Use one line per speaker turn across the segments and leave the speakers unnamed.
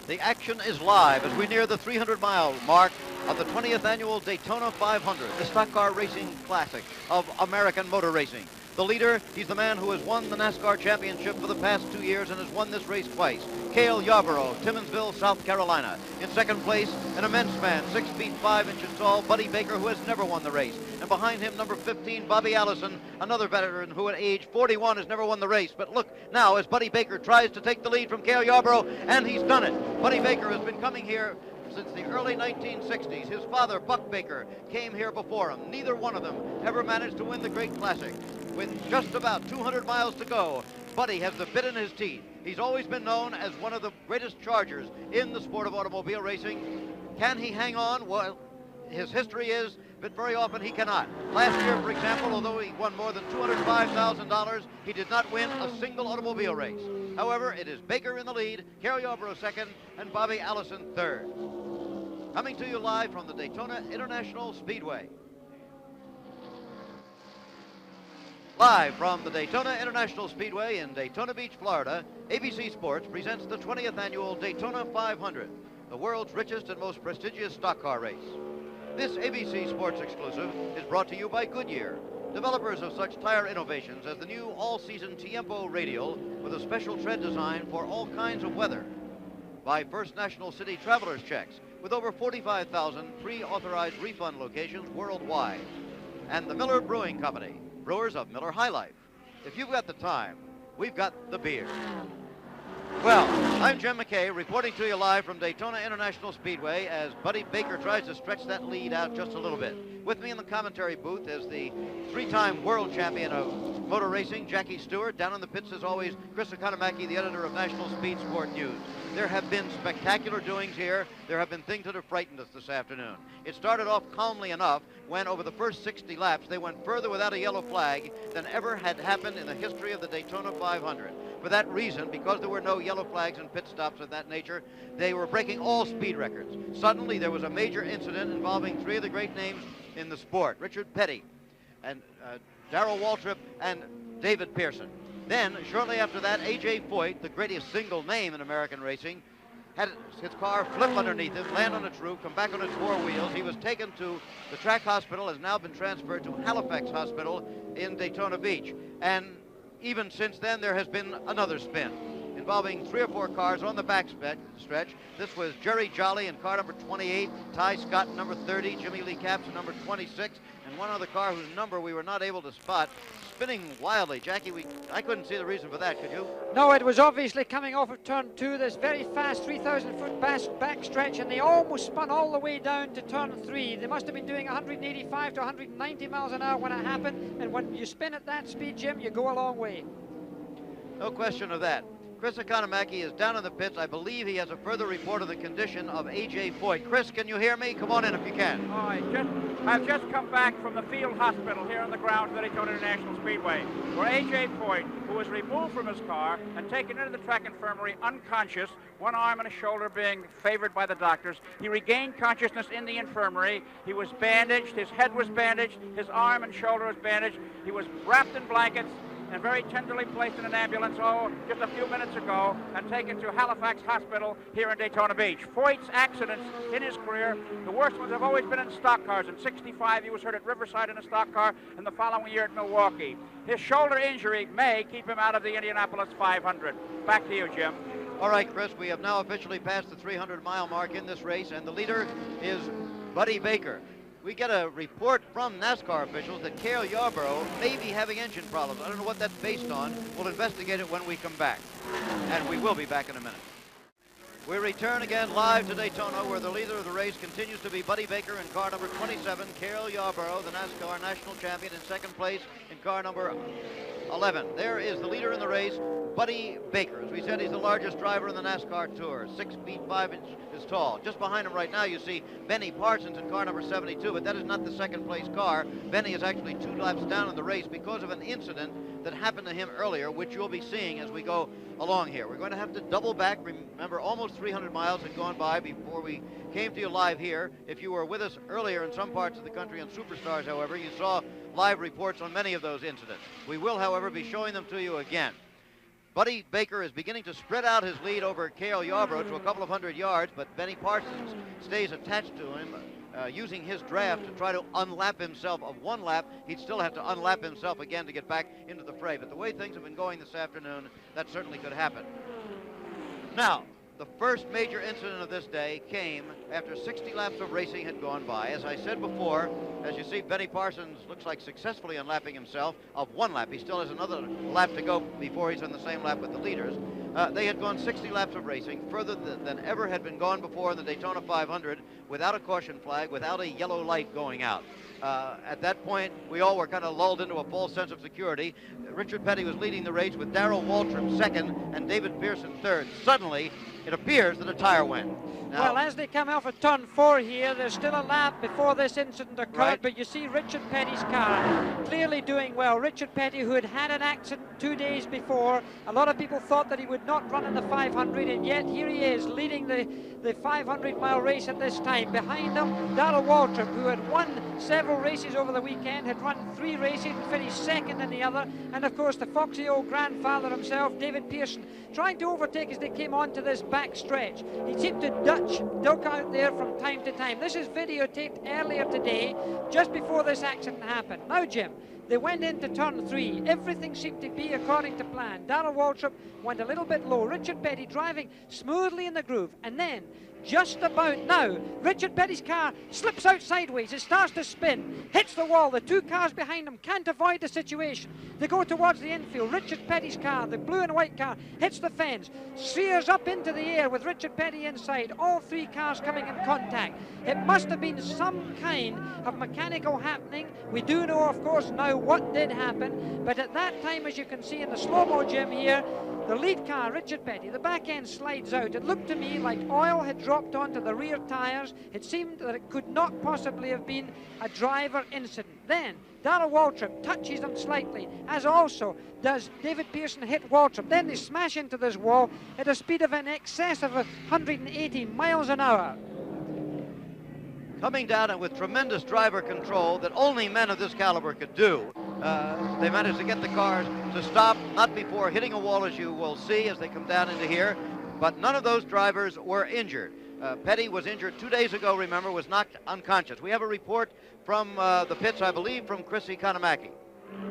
The action is live as we near the 300-mile mark of the 20th annual Daytona 500, the stock car racing classic of American motor racing. The leader, he's the man who has won the NASCAR championship for the past 2 years and has won this race twice. Cale Yarborough, Timmonsville, South Carolina. In second place, an immense man, 6 feet 5 inches tall, Buddy Baker, who has never won the race. And behind him, number 15, Bobby Allison, another veteran who at age 41 has never won the race. But look now as Buddy Baker tries to take the lead from Cale Yarborough, and he's done it. Buddy Baker has been coming here since the early 1960s. His father, Buck Baker, came here before him. Neither one of them ever managed to win the Great Classic. With just about 200 miles to go, Buddy has the bit in his teeth. He's always been known as one of the greatest chargers in the sport of automobile racing. Can he hang on? Well, his history is that very often he cannot. Last year, for example, although he won more than $205,000, he did not win a single automobile race. However, it is Baker in the lead, Cale Yarborough second, and Bobby Allison third. Coming to you live from the Daytona International Speedway. Live from the Daytona International Speedway in Daytona Beach, Florida, ABC Sports presents the 20th annual Daytona 500, the world's richest and most prestigious stock car race. This ABC Sports exclusive is brought to you by Goodyear, developers of such tire innovations as the new all-season Tiempo radial with a special tread design for all kinds of weather. By First National City Traveler's Checks, with over 45,000 pre-authorized refund locations worldwide. And the Miller Brewing Company, brewers of Miller High Life. If you've got the time, we've got the beer. Well, I'm Jim McKay, reporting to you live from Daytona International Speedway as Buddy Baker tries to stretch that lead out just a little bit. With me in the commentary booth is the three-time world champion of motor racing, Jackie Stewart. Down in the pits, as always, Chris Economaki, the editor of National Speed Sport News. There have been spectacular doings here. There have been things that have frightened us this afternoon. It started off calmly enough when, over the first 60 laps, they went further without a yellow flag than ever had happened in the history of the Daytona 500. For that reason, because there were no yellow flags and pit stops of that nature, they were breaking all speed records. Suddenly, there was a major incident involving three of the great names in the sport, Richard Petty, and Darrell Waltrip, and David Pearson. Then, shortly after that, A.J. Foyt, the greatest single name in American racing, had his car flip underneath him, land on its roof, come back on its four wheels. He was taken to the track hospital, has now been transferred to Halifax Hospital in Daytona Beach. And even since then, there has been another spin involving three or four cars on the back stretch. This was Jerry Jolly in car number 28, Ty Scott in number 30, Jimmy Lee Capps in number 26, and one other car whose number we were not able to spot, spinning wildly. Jackie, I couldn't see the reason for that, could you?
No, it was obviously coming off of turn 2, this very fast 3,000-foot back stretch, and they almost spun all the way down to turn 3. They must have been doing 185 to 190 miles an hour when it happened, and when you spin at that speed, Jim, you go a long way.
No question of that. Chris Economaki is down in the pits. I believe he has a further report of the condition of A.J. Foyt. Chris, can you hear me? Come on in if you can.
I've just come back from the field hospital here on the grounds of the Daytona International Speedway, where A.J. Foyt, who was removed from his car and taken into the track infirmary unconscious, one arm and a shoulder being favored by the doctors. He regained consciousness in the infirmary. He was bandaged. His head was bandaged. His arm and shoulder was bandaged. He was wrapped in blankets and very tenderly placed in an ambulance, just a few minutes ago, and taken to Halifax Hospital here in Daytona Beach. Foyt's accidents in his career, the worst ones have always been in stock cars. In '65, he was hurt at Riverside in a stock car, and the following year at Milwaukee. His shoulder injury may keep him out of the Indianapolis 500. Back to you, Jim.
All right, Chris, we have now officially passed the 300-mile mark in this race, and the leader is Buddy Baker. We get a report from NASCAR officials that Cale Yarborough may be having engine problems. I don't know what that's based on. We'll investigate it when we come back. And we will be back in a minute. We return again live to Daytona, where the leader of the race continues to be Buddy Baker in car number 27, Cale Yarborough, the NASCAR national champion, in second place in car number 11. There is the leader in the race, Buddy Baker. As we said, he's the largest driver in the NASCAR Tour, 6 feet 5 inches tall. Just behind him right now, you see Benny Parsons in car number 72, but that is not the second place car. Benny is actually 2 laps down in the race because of an incident that happened to him earlier, which you'll be seeing as we go along here. We're going to have to double back. Remember, almost 300 miles had gone by before we came to you live here. If you were with us earlier in some parts of the country on Superstars, however, you saw live reports on many of those incidents. We will, however, be showing them to you again. Buddy Baker is beginning to spread out his lead over Cale Yarborough to a couple of 100 yards, but Benny Parsons stays attached to him, using his draft to try to unlap himself of one lap. He'd still have to unlap himself again to get back into the fray. But the way things have been going this afternoon, that certainly could happen. Now, the first major incident of this day came after 60 laps of racing had gone by. As I said before, as you see, Benny Parsons looks like successfully unlapping himself of one lap. He still has another lap to go before he's on the same lap with the leaders. They had gone 60 laps of racing, further than ever had been gone before in the Daytona 500, without a caution flag, without a yellow light going out. At that point, we all were kind of lulled into a false sense of security. Richard Petty was leading the race with Darrell Waltrip second and David Pearson third. Suddenly, it appears that a tire went. Now,
well, as they come off of turn 4 here, there's still a lap before this incident occurred,
right.
But you see Richard Petty's car clearly doing well. Richard Petty, who had had an accident 2 days before, a lot of people thought that he would not run in the 500, and yet here he is leading the 500-mile race at this time. Behind him, Darrell Waltrip, who had won several races over the weekend, had run 3 races and finished second in the other, and of course the foxy old grandfather himself, David Pearson, trying to overtake as they came onto this back stretch. He seemed to duck out there from time to time. This is videotaped earlier today, just before this accident happened. Now, Jim, they went into turn 3. Everything seemed to be according to plan. Darrell Waltrip went a little bit low. Richard Petty driving smoothly in the groove. And then, just about now, Richard Petty's car slips out sideways. It starts to spin, hits the wall. The 2 cars behind him can't avoid the situation. They go towards the infield. Richard Petty's car, the blue and white car, hits the fence, shears up into the air with Richard Petty inside. All 3 cars coming in contact. It must have been some kind of mechanical happening. We do know, of course, now what did happen. But at that time, as you can see in the slow-mo, Jim, here, the lead car, Richard Petty, the back end slides out. It looked to me like oil had dropped onto the rear tires. It seemed that it could not possibly have been a driver incident. Then Darrell Waltrip touches them slightly, as also does David Pearson hit Waltrip. Then they smash into this wall at a speed of in excess of 180 miles an hour.
coming down and with tremendous driver control that only men of this caliber could do. They managed to get the cars to stop, not before hitting a wall, as you will see as they come down into here, but none of those drivers were injured. Petty was injured 2 days ago, remember, was knocked unconscious. We have a report from the pits, I believe, from Chrissy Kanamaki.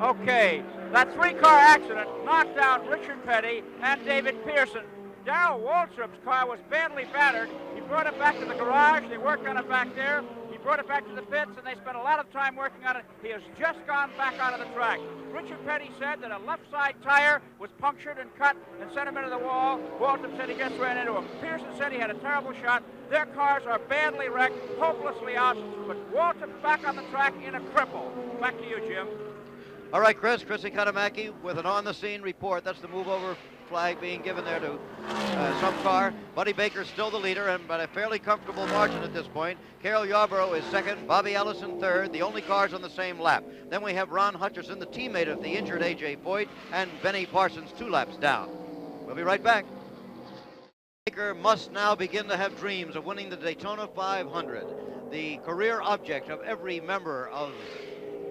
Okay, that three-car accident knocked out Richard Petty and David Pearson. Darrell Waltrip's car was badly battered. He brought it back to the garage. They worked on it back there. He brought it back to the pits, and they spent a lot of time working on it. He has just gone back out of the track. Richard Petty said that a left side tire was punctured and cut and sent him into the wall. Waltrip said he just ran into him. Pearson said he had a terrible shot. Their cars are badly wrecked, hopelessly out, but Waltrip's back on the track in a cripple. Back to you, Jim.
All right, Chris. Chrissy Kanamaki with an on-the-scene report. That's the move-over flag being given there to some car. Buddy Baker's still the leader, and by a fairly comfortable margin at this point. Cale Yarborough is second, Bobby Allison third, the only cars on the same lap. Then we have Ron Hutcherson, the teammate of the injured A.J. Foyt, and Benny Parsons 2 laps down. We'll be right back. Baker must now begin to have dreams of winning the Daytona 500, the career object of every member of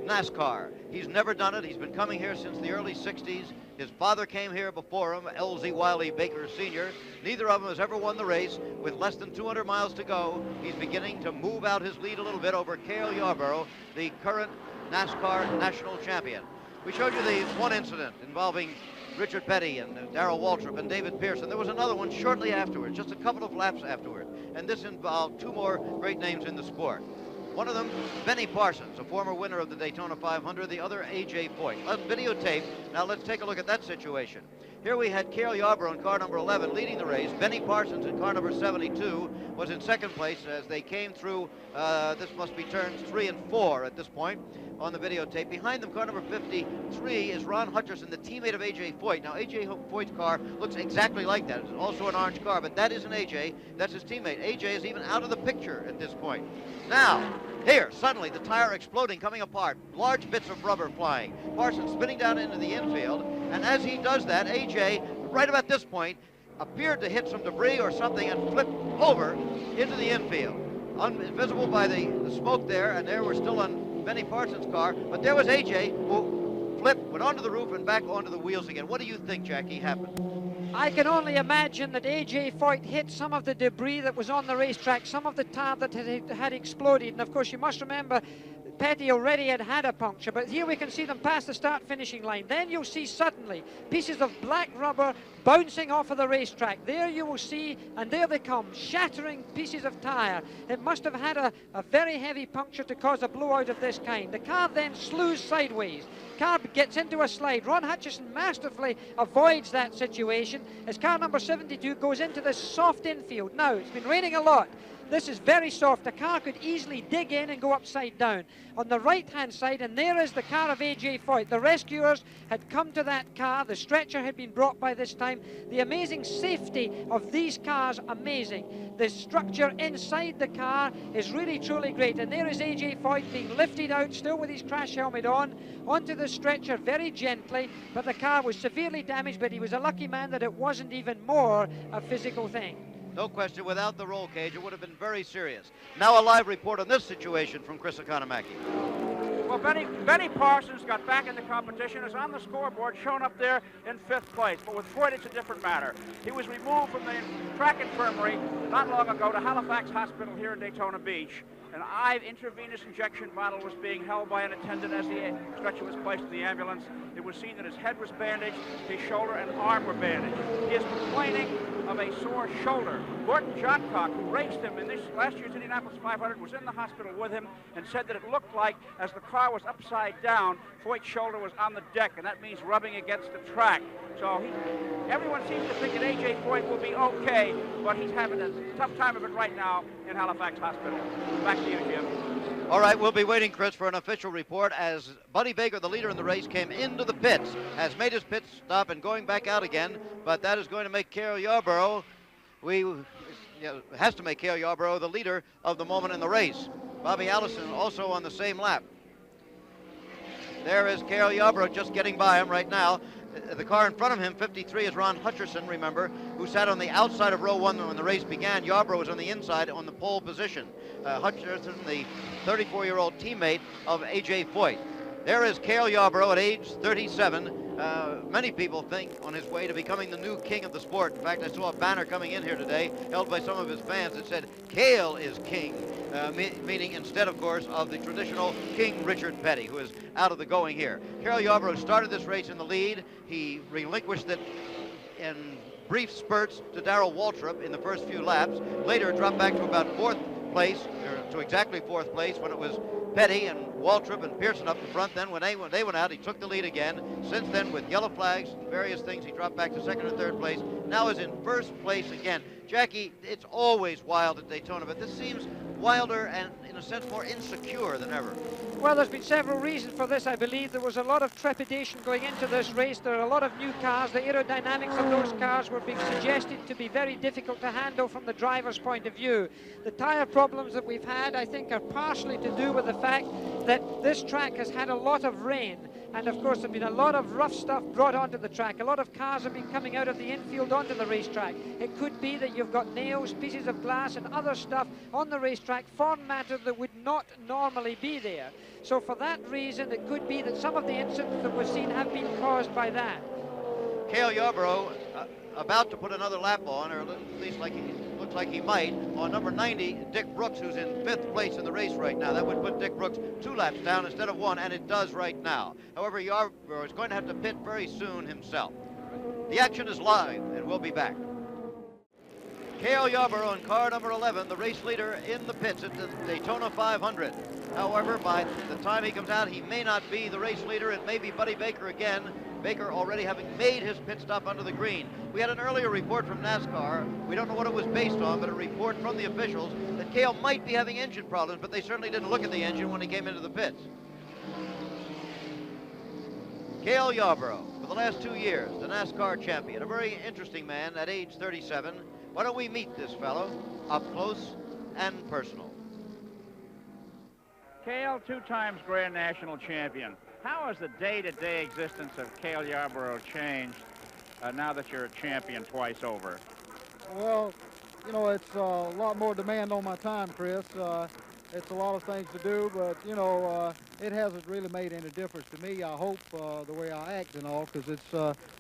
NASCAR. He's never done it. He's been coming here since the early 60s. His father came here before him, L.Z. Wiley Baker Sr. Neither of them has ever won the race. With less than 200 miles to go, he's beginning to move out his lead a little bit over Cale Yarborough, the current NASCAR national champion. We showed you the one incident involving Richard Petty and Darrell Waltrip and David Pearson. There was another one shortly afterwards, just a couple of laps afterward, and this involved 2 more great names in the sport. One of them, Benny Parsons, a former winner of the Daytona 500, the other, A.J. Foyt. On videotape, now let's take a look at that situation. Here we had Cale Yarborough in car number 11 leading the race. Benny Parsons in car number 72 was in second place as they came through, this must be turns 3 and 4 at this point on the videotape. Behind them, car number 53 is Ron Hutcherson, the teammate of A.J. Foyt. Now, A.J. Foyt's car looks exactly like that. It's also an orange car, but that isn't A.J., that's his teammate. A.J. is even out of the picture at this point. Now, here, suddenly, the tire exploding, coming apart, large bits of rubber flying. Parsons spinning down into the infield, and as he does that, A.J., right about this point, appeared to hit some debris or something and flipped over into the infield. Invisible by the smoke there, and there we're still on Benny Parsons' car, but there was A.J., who flip, went onto the roof and back onto the wheels again. What do you think, Jackie, happened?
I can only imagine that A.J. Foyt hit some of the debris that was on the racetrack, some of the tar that had exploded. And of course, you must remember, Petty already had a puncture, but here we can see them pass the start-finishing line. Then you'll see suddenly pieces of black rubber bouncing off of the racetrack. There you will see, and there they come, shattering pieces of tyre. It must have had a very heavy puncture to cause a blowout of this kind. The car then slews sideways. Car gets into a slide. Ron Hutchison masterfully avoids that situation as car number 72 goes into this soft infield. Now, it's been raining a lot. This is very soft. The car could easily dig in and go upside down. On the right-hand side, and there is the car of A.J. Foyt. The rescuers had come to that car. The stretcher had been brought by this time. The amazing safety of these cars, amazing. The structure inside the car is really, truly great. And there is A.J. Foyt being lifted out, still with his crash helmet on, onto the stretcher very gently. But the car was severely damaged, but he was a lucky man that it wasn't even more a physical thing.
No question, without the roll cage, it would have been very serious. Now a live report on this situation from Chris Economaki.
Well, Benny Parsons got back in the competition, is on the scoreboard, shown up there in 5th place. But with Foyt, it's a different matter. He was removed from the track infirmary not long ago to Halifax Hospital here in Daytona Beach. An IV intravenous injection bottle was being held by an attendant as the stretcher was placed in the ambulance. It was seen that his head was bandaged, his shoulder and arm were bandaged. He is complaining of a sore shoulder. Gordon Johncock, who raced him in this last year's Indianapolis 500, was in the hospital with him and said that it looked like, as the car was upside down, Foyt's shoulder was on the deck, and that means rubbing against the track. So everyone seems to think that A.J. Foyt will be okay, but he's having a tough time of it right now in Halifax Hospital. Back to you, Jim.
All right, we'll be waiting, Chris, for an official report as Buddy Baker, the leader in the race, came into the pits, has made his pit stop and going back out again, but that is going to make Cale Yarborough, has to make Cale Yarborough the leader of the moment in the race. Bobby Allison also on the same lap. There is Cale Yarborough just getting by him right now. The car in front of him, 53, is Ron Hutcherson, remember, who sat on the outside of row 1 when the race began. Yarborough was on the inside on the pole position. Hutcherson, the 34-year-old teammate of A.J. Foyt. There is Cale Yarborough at age 37. Many people think on his way to becoming the new king of the sport. In fact, I saw a banner coming in here today held by some of his fans that said, Cale is king, meaning instead, of course, of the traditional King Richard Petty, who is out of the going here. Cale Yarborough started this race in the lead. He relinquished it in brief spurts to Darrell Waltrip in the first few laps. Later, dropped back to about 4th place, or to exactly 4th place when it was Petty and Waltrip and Pearson up in front. Then when they went out, he took the lead again. Since then, with yellow flags and various things, he dropped back to 2nd and 3rd place. Now is in 1st place again. Jackie, it's always wild at Daytona, but this seems wilder and, in a sense, more insecure than ever.
Well, there's been several reasons for this. I believe there was a lot of trepidation going into this race. There are a lot of new cars. The aerodynamics of those cars were being suggested to be very difficult to handle from the driver's point of view. The tyre problems that we've had, I think, are partially to do with the fact that this track has had a lot of rain. And of course, there's been a lot of rough stuff brought onto the track. A lot of cars have been coming out of the infield onto the racetrack. It could be that you've got nails, pieces of glass, and other stuff on the racetrack, foreign matter that would not normally be there. So for that reason, it could be that some of the incidents that we've seen have been caused by that.
Cale Yarborough about to put another lap on, or at least looks like he might, on number 90, Dick Brooks, who's in 5th place in the race right now. That would put Dick Brooks 2 laps down instead of 1, and it does right now. However, Yarborough is going to have to pit very soon himself. The action is live, and we'll be back. Cale Yarborough in car number 11, the race leader in the pits at the Daytona 500. However, by the time he comes out, he may not be the race leader. It may be Buddy Baker again. Baker already having made his pit stop under the green. We had an earlier report from NASCAR. We don't know what it was based on, but a report from the officials that Cale might be having engine problems, but they certainly didn't look at the engine when he came into the pits. Cale Yarborough, for the last 2 years, the NASCAR champion, a very interesting man at age 37. Why don't we meet this fellow up close and personal?
Cale, 2 times Grand National champion. How has the day-to-day existence of Cale Yarborough changed now that you're a champion twice over?
Well, you know, it's a lot more demand on my time, Chris. It's a lot of things to do, but, you know, it hasn't really made any difference to me. I hope the way I act and all, because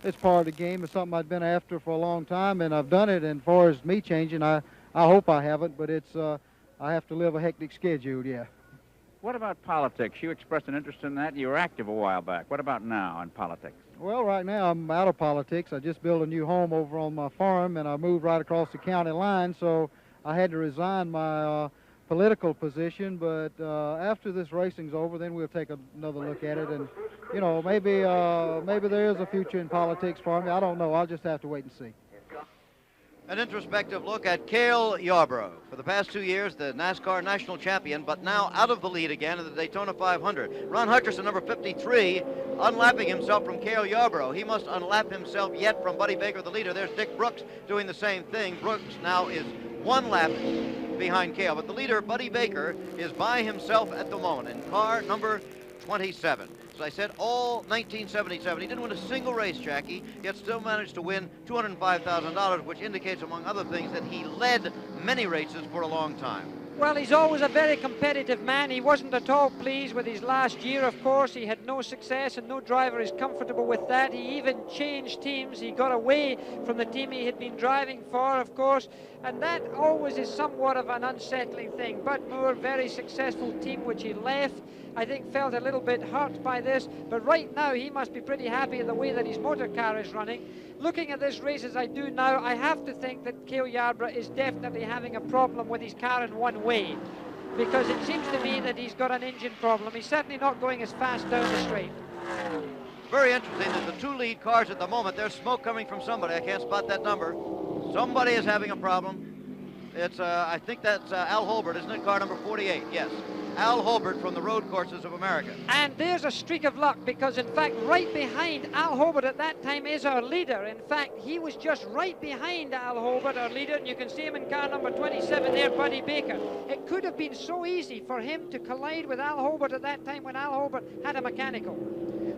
it's part of the game. It's something I've been after for a long time, and I've done it. And as far as me changing, I hope I haven't, but I have to live a hectic schedule, yeah.
What about politics? You expressed an interest in that. You were active a while back. What about now in politics?
Well, right now I'm out of politics. I just built a new home over on my farm, and I moved right across the county line, so I had to resign my political position. But after this racing's over, then we'll take another look at it, and you know, maybe there is a future in politics for me. I don't know. I'll just have to wait and see.
An introspective look at Cale Yarborough. For the past 2 years, the NASCAR national champion, but now out of the lead again in the Daytona 500. Ron Hutcherson, number 53, unlapping himself from Cale Yarborough. He must unlap himself yet from Buddy Baker, the leader. There's Dick Brooks doing the same thing. Brooks now is 1 lap behind Cale, but the leader, Buddy Baker, is by himself at the moment in car number 27. As I said, all 1977. He didn't win a single race, Jackie, yet still managed to win $205,000, which indicates, among other things, that he led many races for a long time.
Well, he's always a very competitive man. He wasn't at all pleased with his last year, of course. He had no success, and no driver is comfortable with that. He even changed teams. He got away from the team he had been driving for, of course, and that always is somewhat of an unsettling thing. Bud Moore, very successful team which he left, I think felt a little bit hurt by this, but right now he must be pretty happy with the way that his motor car is running. Looking at this race as I do now, I have to think that Cale Yarborough is definitely having a problem with his car in one way, because it seems to me that he's got an engine problem. He's certainly not going as fast down the straight.
Very interesting that the 2 lead cars at the moment, there's smoke coming from somebody. I can't spot that number. Somebody is having a problem. It's, I think that's Al Holbert, isn't it? Car number 48, yes. Al Holbert from the Road Courses of America.
And there's a streak of luck, because in fact right behind Al Holbert at that time is our leader. In fact, he was just right behind Al Holbert, our leader, and you can see him in car number 27 there, Buddy Baker. It could have been so easy for him to collide with Al Holbert at that time when Al Holbert had a mechanical.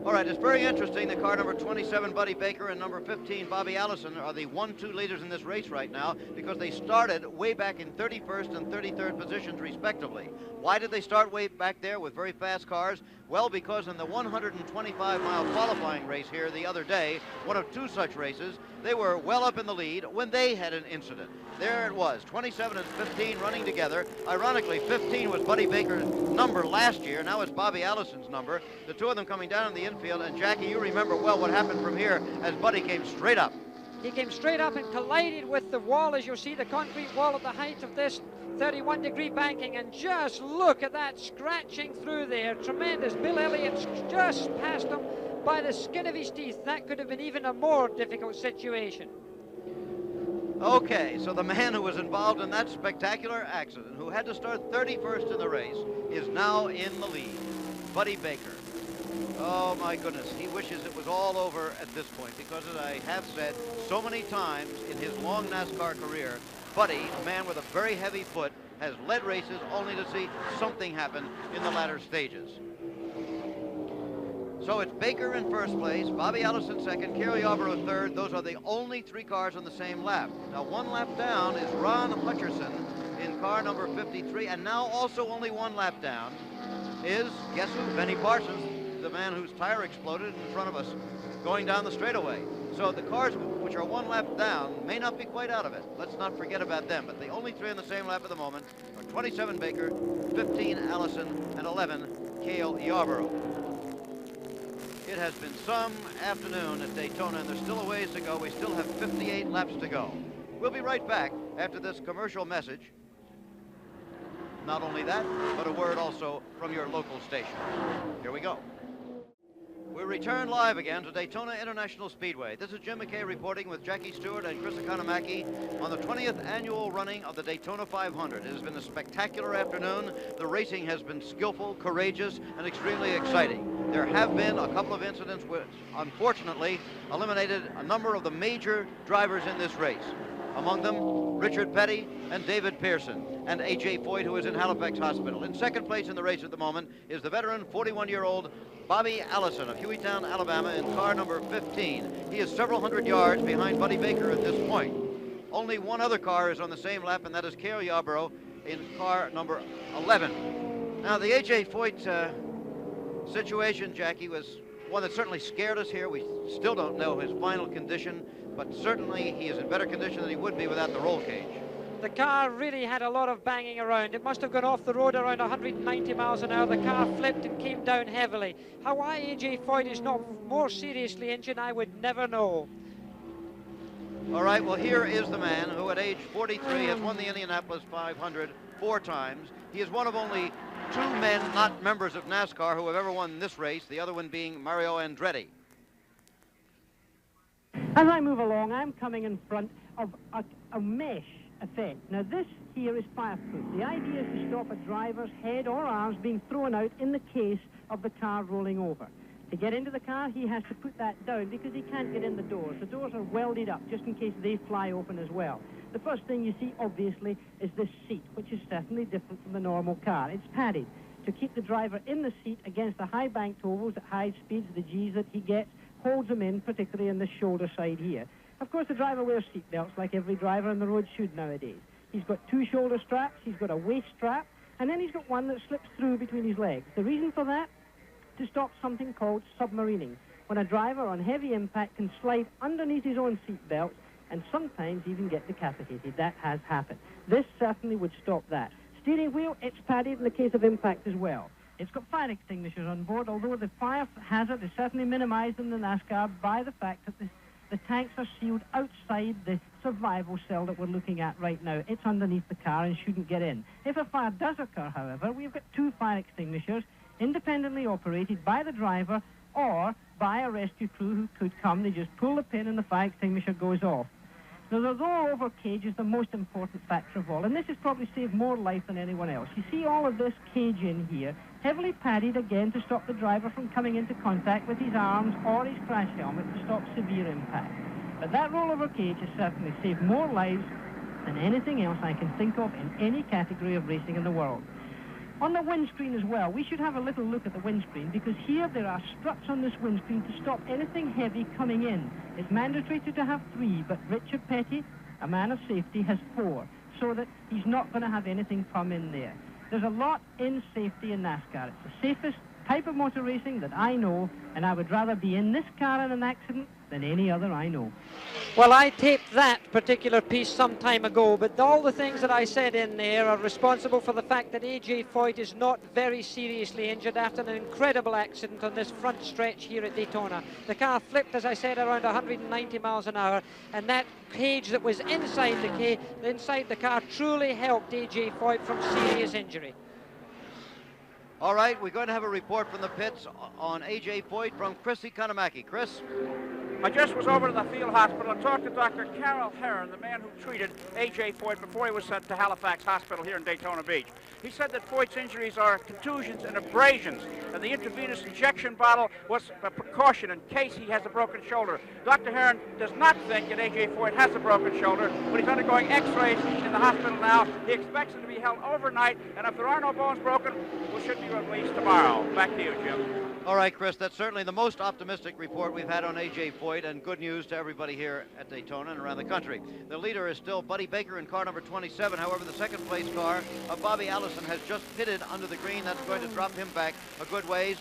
All right, it's very interesting that car number 27, Buddy Baker, and number 15, Bobby Allison, are the 1-2 leaders in this race right now, because they started way back in 31st and 33rd positions, respectively. Why did they start way back there with very fast cars? Well, because in the 125-mile qualifying race here the other day, one of 2 such races, they were well up in the lead when they had an incident. There it was, 27 and 15 running together. Ironically, 15 was Buddy Baker's number last year. Now it's Bobby Allison's number. The 2 of them coming down in the infield. And Jackie, you remember well what happened from here as Buddy came straight up.
He came straight up and collided with the wall, as you'll see, the concrete wall at the height of this 31-degree banking, and just look at that scratching through there. Tremendous. Bill Elliott's just passed him by the skin of his teeth. That could have been even a more difficult situation.
Okay, so the man who was involved in that spectacular accident, who had to start 31st in the race, is now in the lead. Buddy Baker. Oh my goodness, he wishes it was all over at this point, because as I have said so many times in his long NASCAR career, Buddy, a man with a very heavy foot, has led races only to see something happen in the latter stages. So it's Baker in first place, Bobby Allison second, Cale Yarborough third. Those are the only 3 cars on the same lap. Now 1 lap down is Ron Hutcherson in car number 53, and now also only 1 lap down is, guess who? Benny Parsons, the man whose tire exploded in front of us going down the straightaway. So the cars which are 1 lap down may not be quite out of it. Let's not forget about them. But the only 3 on the same lap at the moment are 27 Baker, 15 Allison, and 11 Cale Yarborough. It has been some afternoon at Daytona, and there's still a ways to go. We still have 58 laps to go. We'll be right back after this commercial message. Not only that, but a word also from your local station. Here we go. We return live again to Daytona International Speedway. This is Jim McKay reporting with Jackie Stewart and Chris Economaki on the 20th annual running of the Daytona 500. It has been a spectacular afternoon. The racing has been skillful, courageous, and extremely exciting. There have been a couple of incidents which, unfortunately, eliminated a number of the major drivers in this race. Among them, Richard Petty and David Pearson, and A.J. Foyt, who is in Halifax Hospital. In second place in the race at the moment is the veteran 41-year-old Bobby Allison of Hueytown, Alabama, in car number 15. He is several hundred yards behind Buddy Baker at this point. Only 1 other car is on the same lap, and that is Cale Yarborough in car number 11. Now, the A.J. Foyt situation, Jackie, was one that certainly scared us here. We still don't know his final condition, but certainly he is in better condition than he would be without the roll cage.
The car really had a lot of banging around. It must have gone off the road around 190 miles an hour. The car flipped and came down heavily. How why A.J. Foyt is not more seriously injured, I would never know.
All right, well, here is the man who at age 43 has won the Indianapolis 500 4 times. He is one of only 2 men not members of NASCAR who have ever won this race, the other one being Mario Andretti.
As I move along, I'm coming in front of a mesh effect. Now, this here is fireproof. The idea is to stop a driver's head or arms being thrown out in the case of the car rolling over. To get into the car, he has to put that down because he can't get in the doors. The doors are welded up just in case they fly open as well. The first thing you see, obviously, is this seat, which is certainly different from the normal car. It's padded to keep the driver in the seat against the high banked ovals at high speeds, the G's that he gets, holds him in, particularly in the shoulder side here. Of course, the driver wears seat belts like every driver on the road should nowadays. He's got 2 shoulder straps, he's got a waist strap, and then he's got one that slips through between his legs. The reason for that? To stop something called submarining, when a driver on heavy impact can slide underneath his own seat belt and sometimes even get decapitated. That has happened. This certainly would stop that. Steering wheel, it's padded in the case of impact as well. It's got fire extinguishers on board, although the fire hazard is certainly minimized in the NASCAR by the fact that the tanks are sealed outside the survival cell that we're looking at right now. It's underneath the car and shouldn't get in. If a fire does occur, however, we've got 2 fire extinguishers independently operated by the driver or by a rescue crew who could come. They just pull the pin and the fire extinguisher goes off. Now, the rollover cage is the most important factor of all, and this has probably saved more life than anyone else. You see all of this cage in here, heavily padded again to stop the driver from coming into contact with his arms or his crash helmet to stop severe impact. But that rollover cage has certainly saved more lives than anything else I can think of in any category of racing in the world. On the windscreen as well, we should have a little look at the windscreen because here there are struts on this windscreen to stop anything heavy coming in. It's mandatory to have 3, but Richard Petty, a man of safety, has 4, so that he's not going to have anything come in there. There's a lot in safety in NASCAR. It's the safest type of motor racing that I know, and I would rather be in this car in an accident than any other I know.
Well, I taped that particular piece some time ago, but all the things that I said in there are responsible for the fact that A.J. Foyt is not very seriously injured after an incredible accident on this front stretch here at Daytona. The car flipped, as I said, around 190 miles an hour, and that cage that was inside the car truly helped A.J. Foyt from serious injury.
All right, we're going to have a report from the pits on A.J. Foyt from Chris Economaki. Chris?
I just was over to the field hospital and talked to Dr. Carol Heron, the man who treated A.J. Foyt before he was sent to Halifax Hospital here in Daytona Beach. He said that Foyt's injuries are contusions and abrasions, and the intravenous injection bottle was a precaution in case he has a broken shoulder. Dr. Heron does not think that A.J. Foyt has a broken shoulder, but he's undergoing x-rays in the hospital now. He expects him to be held overnight, and if there are no bones broken, we should be released tomorrow. Back to you, Jim.
All right, Chris, that's certainly the most optimistic report we've had on A.J. Foyt, and good news to everybody here at Daytona and around the country. The leader is still Buddy Baker in car number 27. However, the second place car of Bobby Allison has just pitted under the green. That's going to drop him back a good ways.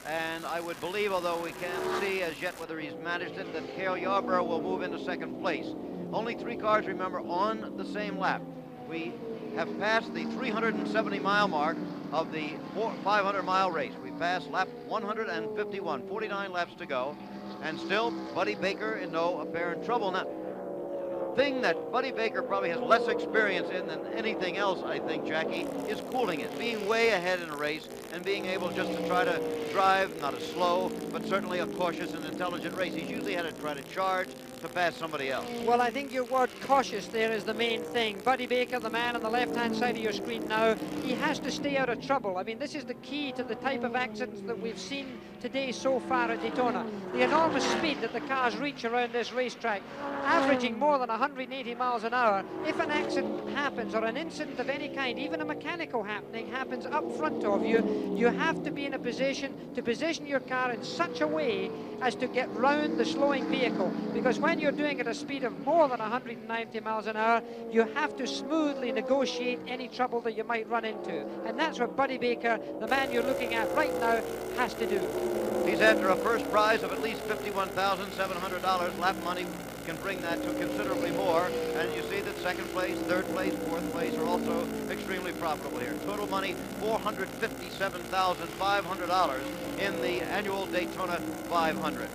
And I would believe, although we can't see as yet whether he's managed it, that Cale Yarborough will move into second place. Only 3 cars, remember, on the same lap. We have passed the 370-mile mark of the 500-mile race. We passed lap 151, 49 laps to go, and still Buddy Baker in no apparent trouble. Now, the thing that Buddy Baker probably has less experience in than anything else, I think, Jackie, is cooling it, being way ahead in a race and being able just to try to drive, not a slow, but certainly a cautious and intelligent race. He's usually had to try to charge to pass somebody else.
Well, I think your word cautious there is the main thing. Buddy Baker, the man on the left-hand side of your screen now, he has to stay out of trouble. I mean, this is the key to the type of accidents that we've seen today so far at Daytona. The enormous speed that the cars reach around this racetrack, averaging more than 180 miles an hour. If an accident happens or an incident of any kind, even a mechanical happening happens up front of you, you have to be in a position to position your car in such a way as to get round the slowing vehicle. Because when when you're doing at a speed of more than 190 miles an hour, you have to smoothly negotiate any trouble that you might run into. And that's what Buddy Baker, the man you're looking at right now, has to do.
He's after a first prize of at least $51,700. Lap money can bring that to considerably more. And you see that second place, third place, fourth place are also extremely profitable here. Total money, $457,500 in the annual Daytona 500.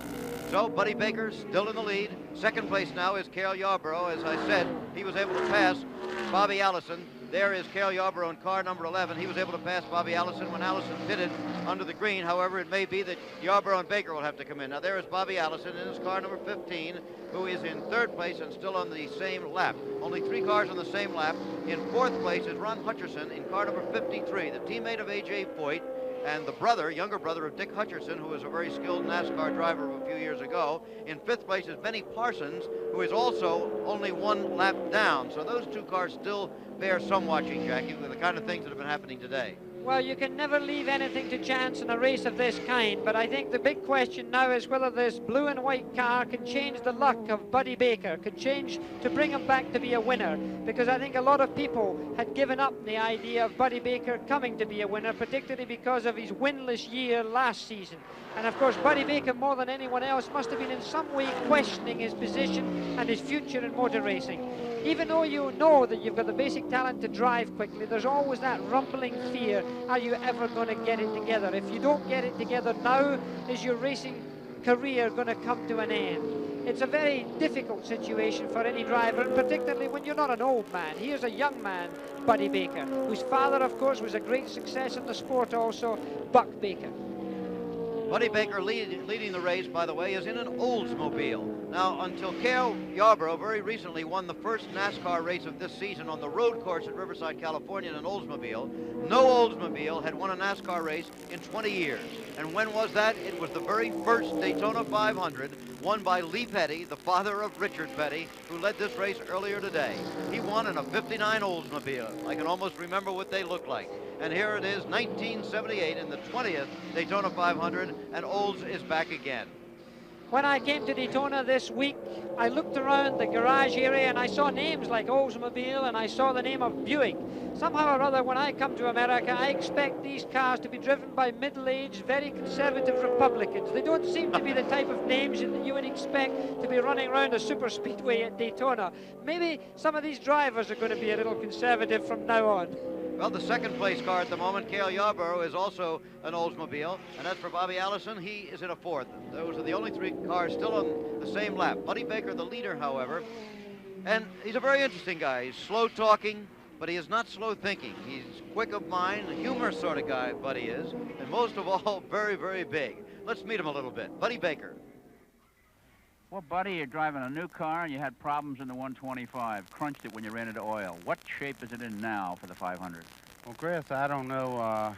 So Buddy Baker still in the lead. Second place now is Cale Yarborough. As I said, he was able to pass Bobby Allison. There is Cale Yarborough in car number 11. He was able to pass Bobby Allison when Allison pitted under the green. However, it may be that Yarborough and Baker will have to come in. Now there is Bobby Allison in his car number 15, who is in third place and still on the same lap. Only 3 cars on the same lap. In fourth place is Ron Hutcherson in car number 53, the teammate of A.J. Foyt, and the younger brother of Dick Hutcherson, who was a very skilled NASCAR driver a few years ago. In fifth place is Benny Parsons, who is also only 1 lap down. So those 2 cars still bear some watching, Jackie, with the kind of things that have been happening today.
Well, you can never leave anything to chance in a race of this kind, but I think the big question now is whether this blue and white car can change the luck of Buddy Baker, can change to bring him back to be a winner, because I think a lot of people had given up the idea of Buddy Baker coming to be a winner, particularly because of his winless year last season. And of course, Buddy Baker, more than anyone else, must have been in some way questioning his position and his future in motor racing. Even though you know that you've got the basic talent to drive quickly, there's always that rumbling fear, are you ever going to get it together? If you don't get it together now, is your racing career going to come to an end? It's a very difficult situation for any driver, and particularly when you're not an old man. Here's a young man, Buddy Baker, whose father, of course, was a great success in the sport also, Buck Baker.
Buddy Baker leading the race, by the way, is in an Oldsmobile. Now, until Cale Yarborough very recently won the first NASCAR race of this season on the road course at Riverside, California in an Oldsmobile, no Oldsmobile had won a NASCAR race in 20 years. And when was that? It was the very first Daytona 500, won by Lee Petty, the father of Richard Petty, who led this race earlier today. He won in a 59 Oldsmobile. I can almost remember what they looked like. And here it is, 1978 in the 20th Daytona 500, and Olds is back again.
When I came to Daytona this week, I looked around the garage area and I saw names like Oldsmobile and I saw the name of Buick. Somehow or other, when I come to America, I expect these cars to be driven by middle-aged, very conservative Republicans. They don't seem to be the type of names that you would expect to be running around a super speedway at Daytona. Maybe some of these drivers are going to be a little conservative from now on.
Well, the second place car at the moment, Cale Yarborough, is also an Oldsmobile, and as for Bobby Allison, he is in a fourth. Those are the only 3 cars still on the same lap. Buddy Baker, the leader, however, and he's a very interesting guy. He's slow talking, but he is not slow thinking. He's quick of mind, a humorous sort of guy, Buddy is, and most of all, very, very big. Let's meet him a little bit. Buddy Baker.
Well, Buddy, you're driving a new car and you had problems in the 125. Crunched it when you ran into oil. What shape is it in now for the 500?
Well, Chris, I don't know.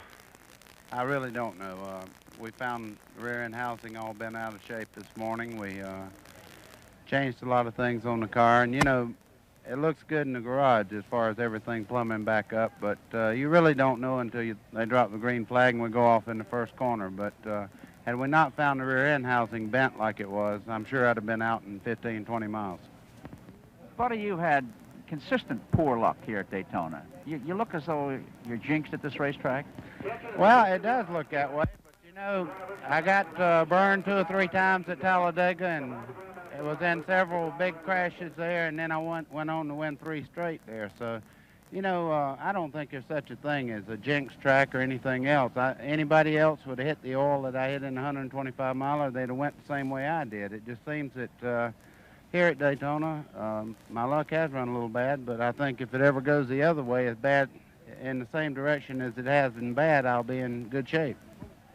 I really don't know. We found the rear end housing all been out of shape this morning. We changed a lot of things on the car, and you know, it looks good in the garage as far as everything plumbing back up, but you really don't know until they drop the green flag and we go off in the first corner. But had we not found the rear end housing bent like it was, I'm sure I'd have been out in 15, 20 miles.
Buddy, you had consistent poor luck here at Daytona. You look as though you're jinxed at this racetrack.
Well, it does look that way, but you know, I got burned 2 or 3 times at Talladega, and it was in several big crashes there, and then I went on to win 3 straight there. So, you know, I don't think there's such a thing as a jinx track or anything else. Anybody else would have hit the oil that I hit in the 125 miler, they'd have went the same way I did. It just seems that here at Daytona, my luck has run a little bad, but I think if it ever goes the other way, as bad in the same direction as it has been bad, I'll be in good shape.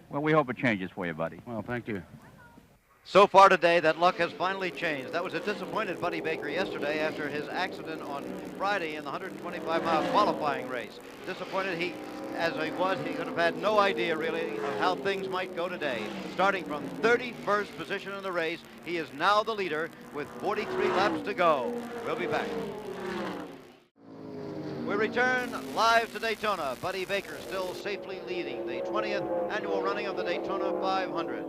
Well, we hope it changes for you, Buddy.
Well, thank you.
So far today, that luck has finally changed. That was a disappointed Buddy Baker yesterday after his accident on Friday in the 125-mile qualifying race. Disappointed as he was, he could have had no idea really of how things might go today. Starting from 31st position in the race, he is now the leader with 43 laps to go. We'll be back. We return live to Daytona. Buddy Baker still safely leading the 20th annual running of the Daytona 500.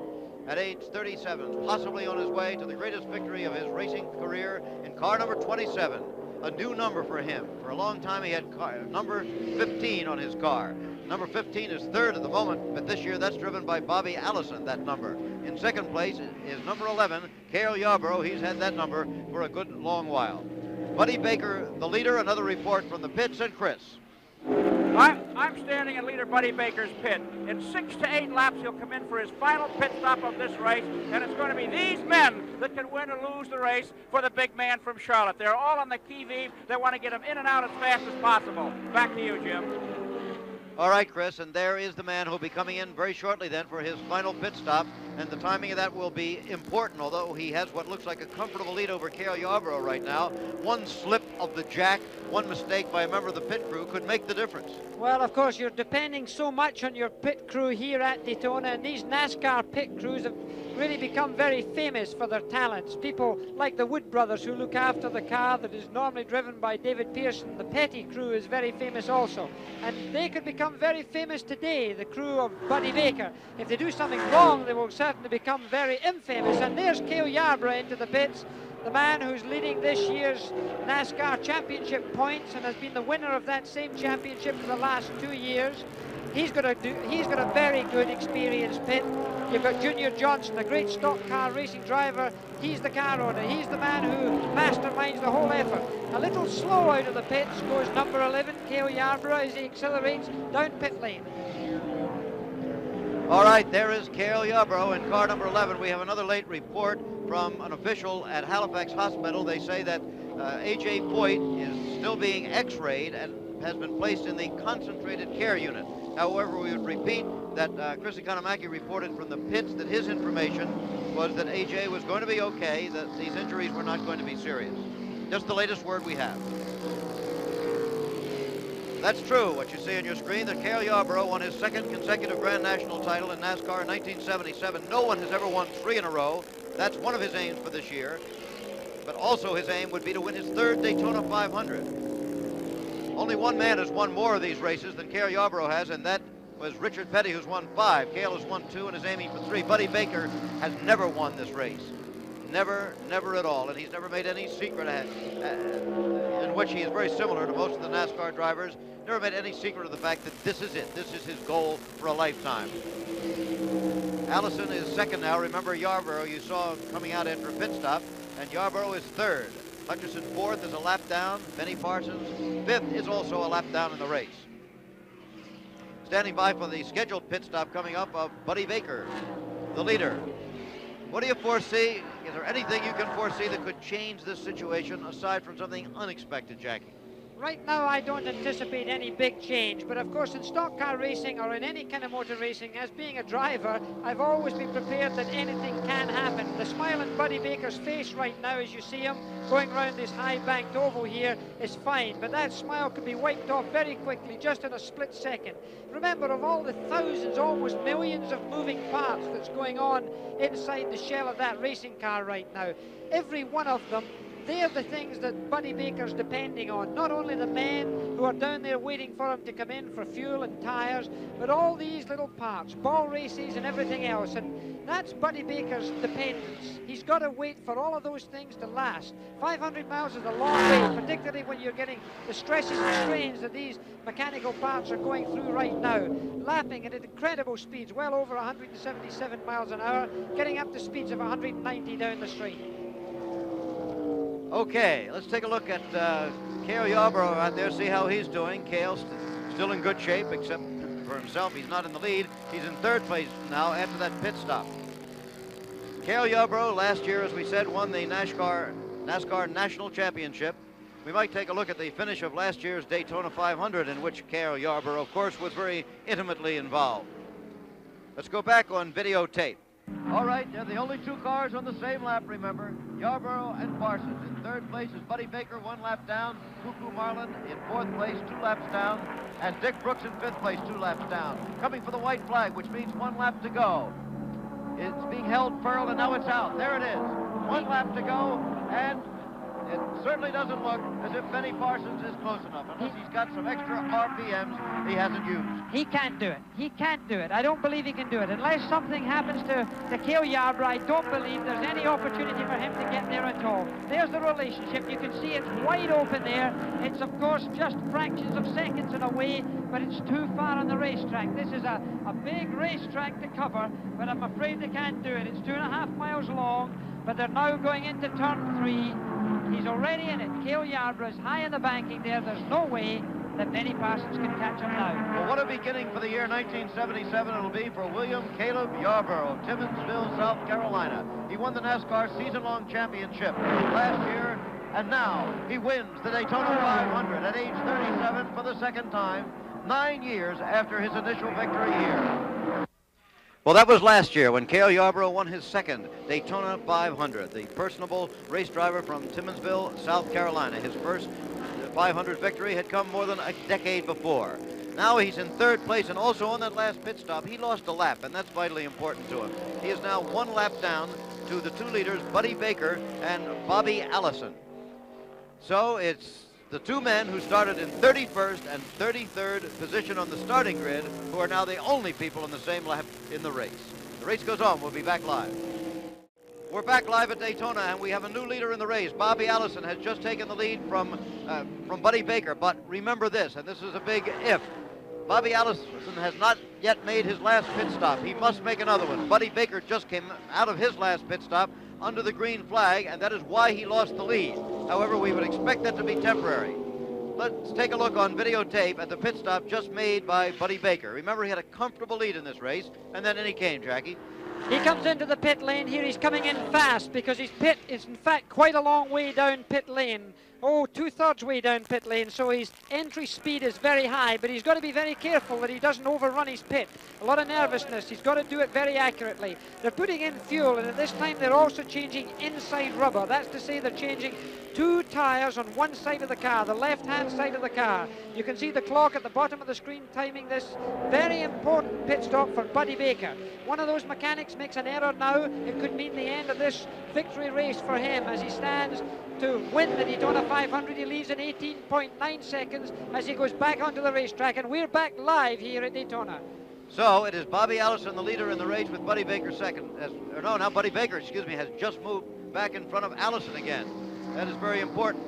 at age 37, possibly on his way to the greatest victory of his racing career in car number 27. A new number for him. For a long time he had number 15 on his car. Number 15 is third at the moment, but this year that's driven by Bobby Allison, that number. In second place is number 11, Cale Yarborough. He's had that number for a good long while. Buddy Baker, the leader. Another report from the pits, and Chris.
I'm standing in leader Buddy Baker's pit. In 6 to 8 laps, he'll come in for his final pit stop of this race, and it's going to be these men that can win or lose the race for the big man from Charlotte. They're all on the qui-vive. They want to get him in and out as fast as possible. Back to you, Jim.
All right, Chris, and there is the man who'll be coming in very shortly then for his final pit stop, and the timing of that will be important, although he has what looks like a comfortable lead over Cale Yarborough right now. One slip of the jack, one mistake by a member of the pit crew could make the difference.
Well, of course, you're depending so much on your pit crew here at Daytona, and these NASCAR pit crews have really become very famous for their talents. People like the Wood brothers, who look after the car that is normally driven by David Pearson. The Petty crew is very famous also, and they could become very famous today, the crew of Buddy Baker. If they do something wrong, they will certainly become very infamous. And there's Cale Yarborough into the pits, the man who's leading this year's NASCAR championship points and has been the winner of that same championship for the last 2 years. He's got a very good experienced pit. You've got Junior Johnson, a great stock car racing driver. He's the car owner. He's the man who masterminds the whole effort. A little slow out of the pits goes number 11, Cale Yarborough, as he accelerates down pit lane.
All right, there is Cale Yarborough in car number 11. We have another late report from an official at Halifax Hospital. They say that A.J. Foyt is still being x-rayed and has been placed in the concentrated care unit. However, we would repeat that Chris Economaki reported from the pits that his information was that A.J. was going to be okay, that these injuries were not going to be serious. Just the latest word we have. That's true, what you see on your screen, that Cale Yarborough won his second consecutive Grand National title in NASCAR in 1977. No one has ever won 3 in a row. That's one of his aims for this year. But also his aim would be to win his third Daytona 500. Only one man has won more of these races than Cale Yarborough has, and that was Richard Petty, who's won 5. Cale has won 2 and is aiming for 3. Buddy Baker has never won this race. Never, never at all. And he's never made any secret in which he is very similar to most of the NASCAR drivers. Never made any secret of the fact that this is it. This is his goal for a lifetime. Allison is second now. Remember Yarborough, you saw coming out after a pit stop, and Yarborough is third. Hutcherson fourth is a lap down. Benny Parsons fifth is also a lap down in the race. Standing by for the scheduled pit stop coming up of Buddy Baker, the leader. What do you foresee? Is there anything you can foresee that could change this situation aside from something unexpected, Jackie?
Right now, I don't anticipate any big change, but of course in stock car racing or in any kind of motor racing, as being a driver, I've always been prepared that anything can happen. The smile on Buddy Baker's face right now, as you see him going around this high-banked oval here, is fine, but that smile could be wiped off very quickly, just in a split second. Remember, of all the thousands, almost millions of moving parts that's going on inside the shell of that racing car right now, every one of them, they're the things that Buddy Baker's depending on. Not only the men who are down there waiting for him to come in for fuel and tires, but all these little parts, ball races and everything else. And that's Buddy Baker's dependence. He's got to wait for all of those things to last. 500 miles is a long way, particularly when you're getting the stresses and strains that these mechanical parts are going through right now. Lapping at incredible speeds, well over 177 miles an hour, getting up to speeds of 190 down the straight.
Okay, let's take a look at Cale Yarborough out there, see how he's doing. Cale's still in good shape, except for himself. He's not in the lead. He's in third place now after that pit stop. Cale Yarborough last year, as we said, won the NASCAR National Championship. We might take a look at the finish of last year's Daytona 500, in which Cale Yarborough, of course, was very intimately involved. Let's go back on videotape. All right, they're the only 2 cars on the same lap, remember. Yarborough and Parsons. In third place is Buddy Baker, 1 lap down. Cuckoo Marlin in 4th place, 2 laps down. And Dick Brooks in 5th place, 2 laps down. Coming for the white flag, which means 1 lap to go. It's being held furled, and now it's out. There it is. 1 lap to go, and it certainly doesn't look as if Benny Parsons is close enough, unless he's got got some extra RPMs he hasn't used.
He can't do it. He can't do it. I don't believe he can do it. Unless something happens to Cale Yarborough, I don't believe there's any opportunity for him to get there at all. There's the relationship. You can see it's wide open there. It's, of course, just fractions of seconds in a way, but it's too far on the racetrack. This is a big racetrack to cover, but I'm afraid they can't do it. It's 2.5 miles long, but they're now going into turn 3. He's already in it. Cale Yarborough is high in the banking there. There's no way that Benny Parsons can catch him now.
Well, what a beginning for the year 1977 it'll be for William Caleb Yarborough of Timmonsville, South Carolina. He won the NASCAR season-long championship last year, and now he wins the Daytona 500 at age 37 for the second time, 9 years after his initial victory here. Well, that was last year when Cale Yarborough won his second Daytona 500. The personable race driver from Timmonsville, South Carolina. His first 500 victory had come more than a decade before. Now he's in third place, and also on that last pit stop, he lost a lap, and that's vitally important to him. He is now 1 lap down to the 2 leaders, Buddy Baker and Bobby Allison. So it's the 2 men who started in 31st and 33rd position on the starting grid who are now the only people in the same lap in the race. The race goes on. We'll be back live. We're back live at Daytona, and we have a new leader in the race. Bobby Allison has just taken the lead from Buddy Baker, but remember this, and this is a big if. Bobby Allison has not yet made his last pit stop. He must make another one. Buddy Baker just came out of his last pit stop under the green flag, and that is why he lost the lead. However, we would expect that to be temporary. Let's take a look on videotape at the pit stop just made by Buddy Baker. Remember, he had a comfortable lead in this race, and then in he came, Jackie.
He comes into the pit lane here. He's coming in fast because his pit is, in fact, quite a long way down pit lane. Oh, 2/3 way down pit lane, so his entry speed is very high, but he's got to be very careful that he doesn't overrun his pit. A lot of nervousness. He's got to do it very accurately. They're putting in fuel, and at this time they're also changing inside rubber. That's to say they're changing 2 tires on one side of the car, the left-hand side of the car. You can see the clock at the bottom of the screen timing this very important pit stop for Buddy Baker. One of those mechanics makes an error now. It could mean the end of this victory race for him as he stands to win the Daytona 500. He leaves in 18.9 seconds as he goes back onto the racetrack, and we're back live here at Daytona.
So it is Bobby Allison, the leader in the race, with Buddy Baker second. Buddy Baker, excuse me, has just moved back in front of Allison again. That is very important.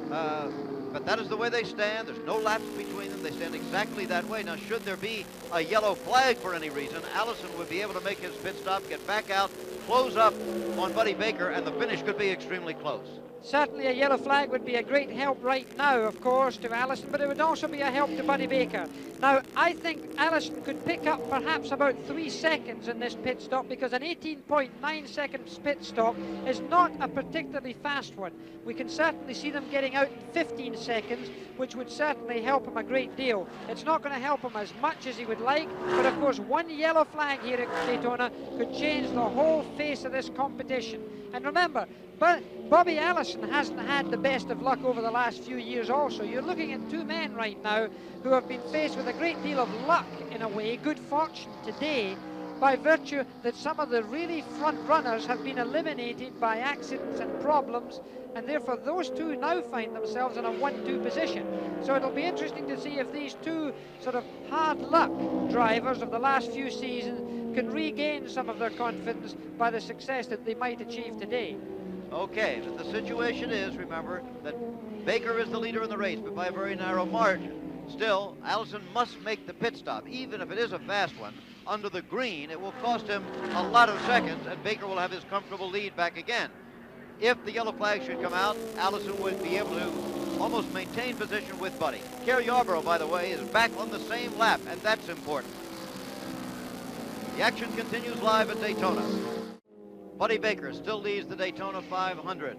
But that is the way they stand. There's no laps between them. They stand exactly that way. Now, should there be a yellow flag for any reason, Allison would be able to make his pit stop, get back out, close up on Buddy Baker, and the finish could be extremely close.
Certainly a yellow flag would be a great help right now, of course, to Allison, but it would also be a help to Buddy Baker. Now, I think Allison could pick up perhaps about 3 seconds in this pit stop, because an 18.9 seconds pit stop is not a particularly fast one. We can certainly see them getting out in 15 seconds, which would certainly help him a great deal. It's not going to help him as much as he would like, but of course one yellow flag here at Daytona could change the whole face of this competition. And remember, Bobby Allison hasn't had the best of luck over the last few years also. You're looking at 2 men right now who have been faced with a great deal of luck, in a way, good fortune today, by virtue that some of the really front runners have been eliminated by accidents and problems, and therefore those 2 now find themselves in a 1-2 position. So it'll be interesting to see if these 2 sort of hard luck drivers of the last few seasons can regain some of their confidence by the success that they might achieve today.
Okay, but the situation is, remember, that Baker is the leader in the race, but by a very narrow margin. Still, Allison must make the pit stop, even if it is a fast one. Under the green, it will cost him a lot of seconds, and Baker will have his comfortable lead back again. If the yellow flag should come out, Allison would be able to almost maintain position with Buddy. Cale Yarborough, by the way, is back on the same lap, and that's important. The action continues live at Daytona. Buddy Baker still leads the Daytona 500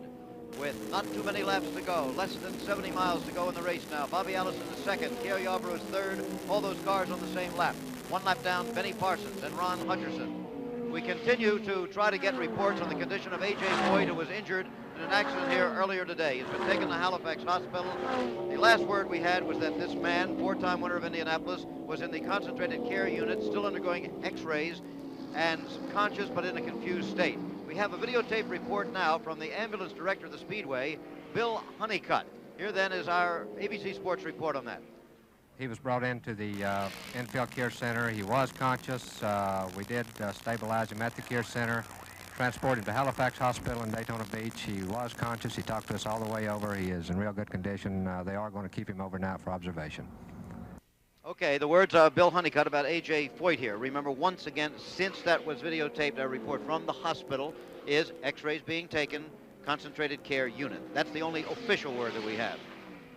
with not too many laps to go, less than 70 miles to go in the race now. Bobby Allison is second, Cale Yarborough is third, all those cars on the same lap. 1 lap down, Benny Parsons and Ron Hutcherson. We continue to try to get reports on the condition of A.J. Boyd, who was injured in an accident here earlier today. He's been taken to Halifax Hospital. The last word we had was that this man, 4-time winner of Indianapolis, was in the concentrated care unit, still undergoing x-rays and conscious but in a confused state. We have a videotape report now from the ambulance director of the Speedway, Bill Honeycutt. Here then is our ABC Sports report on that.
He was brought into the infield care center. He was conscious. We did stabilize him at the care center, transport him to Halifax Hospital in Daytona Beach. He was conscious. He talked to us all the way over. He is in real good condition. They are going to keep him overnight for observation.
Okay, the words of Bill Honeycutt about A.J. Foyt here. Remember, once again, since that was videotaped, a report from the hospital is x-rays being taken, concentrated care unit. That's the only official word that we have.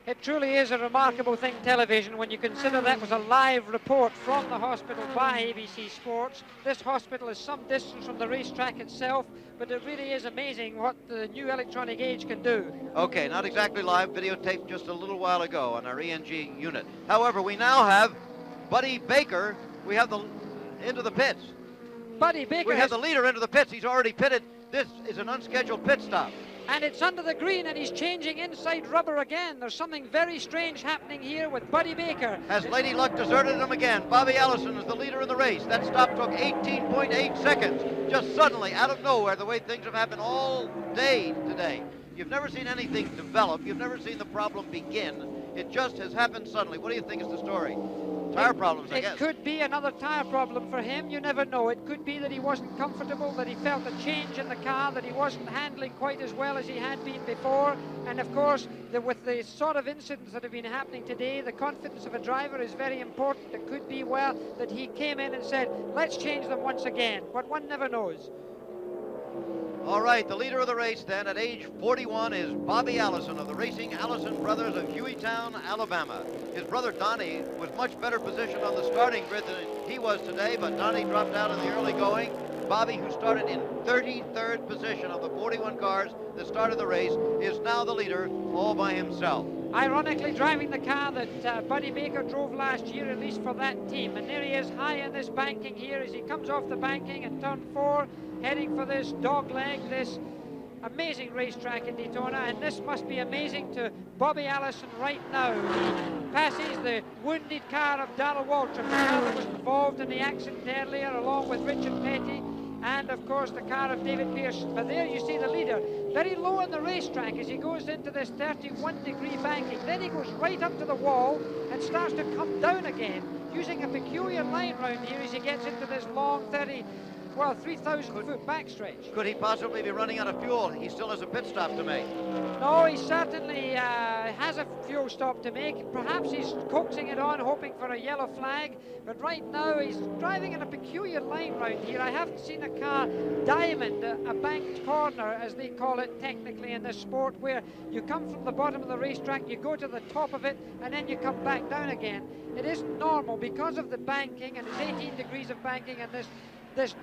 It truly is a remarkable thing, television, when you consider that was a live report from the hospital by ABC Sports. This hospital is some distance from the racetrack itself, but it really is amazing what the new electronic age can do.
Okay, not exactly live, videotaped just a little while ago on our ENG unit. However, we now have Buddy Baker. We have the into the pits.
Buddy Baker.
We have the leader into the pits. He's already pitted. This is an unscheduled pit stop.
And it's under the green, and he's changing inside rubber again. There's something very strange happening here with Buddy Baker.
Has Lady Luck deserted him again? Bobby Allison is the leader in the race. That stop took 18.8 seconds. Just suddenly, out of nowhere, the way things have happened all day today. You've never seen anything develop. You've never seen the problem begin. It just has happened suddenly. What do you think is the story? Tire problems, I guess.
It could be another tire problem for him. You never know. It could be that he wasn't comfortable, that he felt a change in the car, that he wasn't handling quite as well as he had been before. And of course, with the sort of incidents that have been happening today, the confidence of a driver is very important. It could be, well, that he came in and said, let's change them once again. But one never knows.
All right, the leader of the race then at age 41 is Bobby Allison of the Racing Allison Brothers of Hueytown, Alabama. His brother Donnie was much better positioned on the starting grid than he was today, but Donnie dropped out in the early going. Bobby, who started in 33rd position of the 41 cars that started the race, is now the leader all by himself.
Ironically, driving the car that Buddy Baker drove last year, at least for that team. And there he is high in this banking here as he comes off the banking in turn 4, heading for this dog leg, this amazing racetrack in Daytona. And this must be amazing to Bobby Allison right now. He passes the wounded car of Darrell Waltrip, the car that was involved in the accident earlier, along with Richard Petty, and of course the car of David Pearson. But there you see the leader very low on the racetrack as he goes into this 31-degree banking. Then he goes right up to the wall and starts to come down again, using a peculiar line round here as he gets into this long 3,000-foot backstretch.
Could he possibly be running out of fuel? He still has a pit stop to make.
No, he certainly has a fuel stop to make. Perhaps he's coaxing it on, hoping for a yellow flag. But right now, he's driving in a peculiar line round here. I haven't seen a car diamond, a banked corner, as they call it technically in this sport, where you come from the bottom of the racetrack, you go to the top of it, and then you come back down again. It isn't normal because of the banking, and it's 18 degrees of banking, and this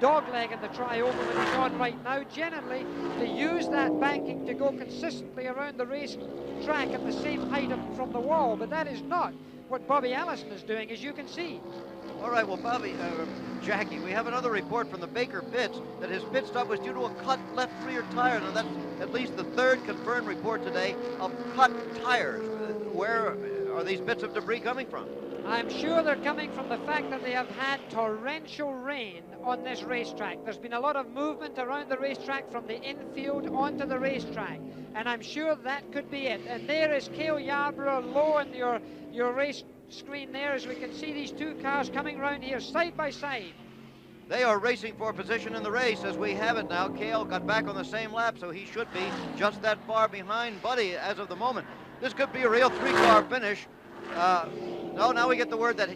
dog leg in the tri-oval that he's on right now. Generally, they use that banking to go consistently around the race track at the same height from the wall, but that is not what Bobby Allison is doing, as you can see.
All right, well, Jackie, we have another report from the Baker pits that his pit stop was due to a cut left rear tire. Now, that's at least the third confirmed report today of cut tires. Where are these bits of debris coming from?
I'm sure they're coming from the fact that they have had torrential rain on this racetrack. There's been a lot of movement around the racetrack from the infield onto the racetrack, and I'm sure that could be it. And there is Cale Yarborough low in your race screen there, as we can see these two cars coming around here side by side.
They are racing for position in the race as we have it now. Cale got back on the same lap, so he should be just that far behind Buddy as of the moment. This could be a real three-car finish. No, now we get the word that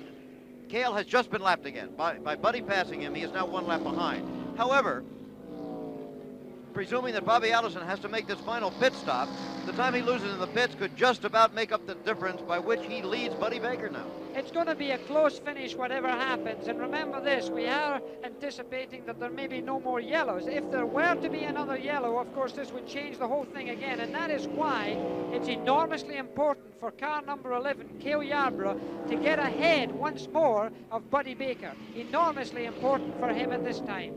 Cale has just been lapped again. By Buddy passing him, he is now one lap behind. However, presuming that Bobby Allison has to make this final pit stop, the time he loses in the pits could just about make up the difference by which he leads Buddy Baker now.
It's going to be a close finish whatever happens, and remember this, we are anticipating that there may be no more yellows. If there were to be another yellow, of course this would change the whole thing again, and that is why it's enormously important for car number 11, Cale Yarborough, to get ahead once more of Buddy Baker. Enormously important for him at this time.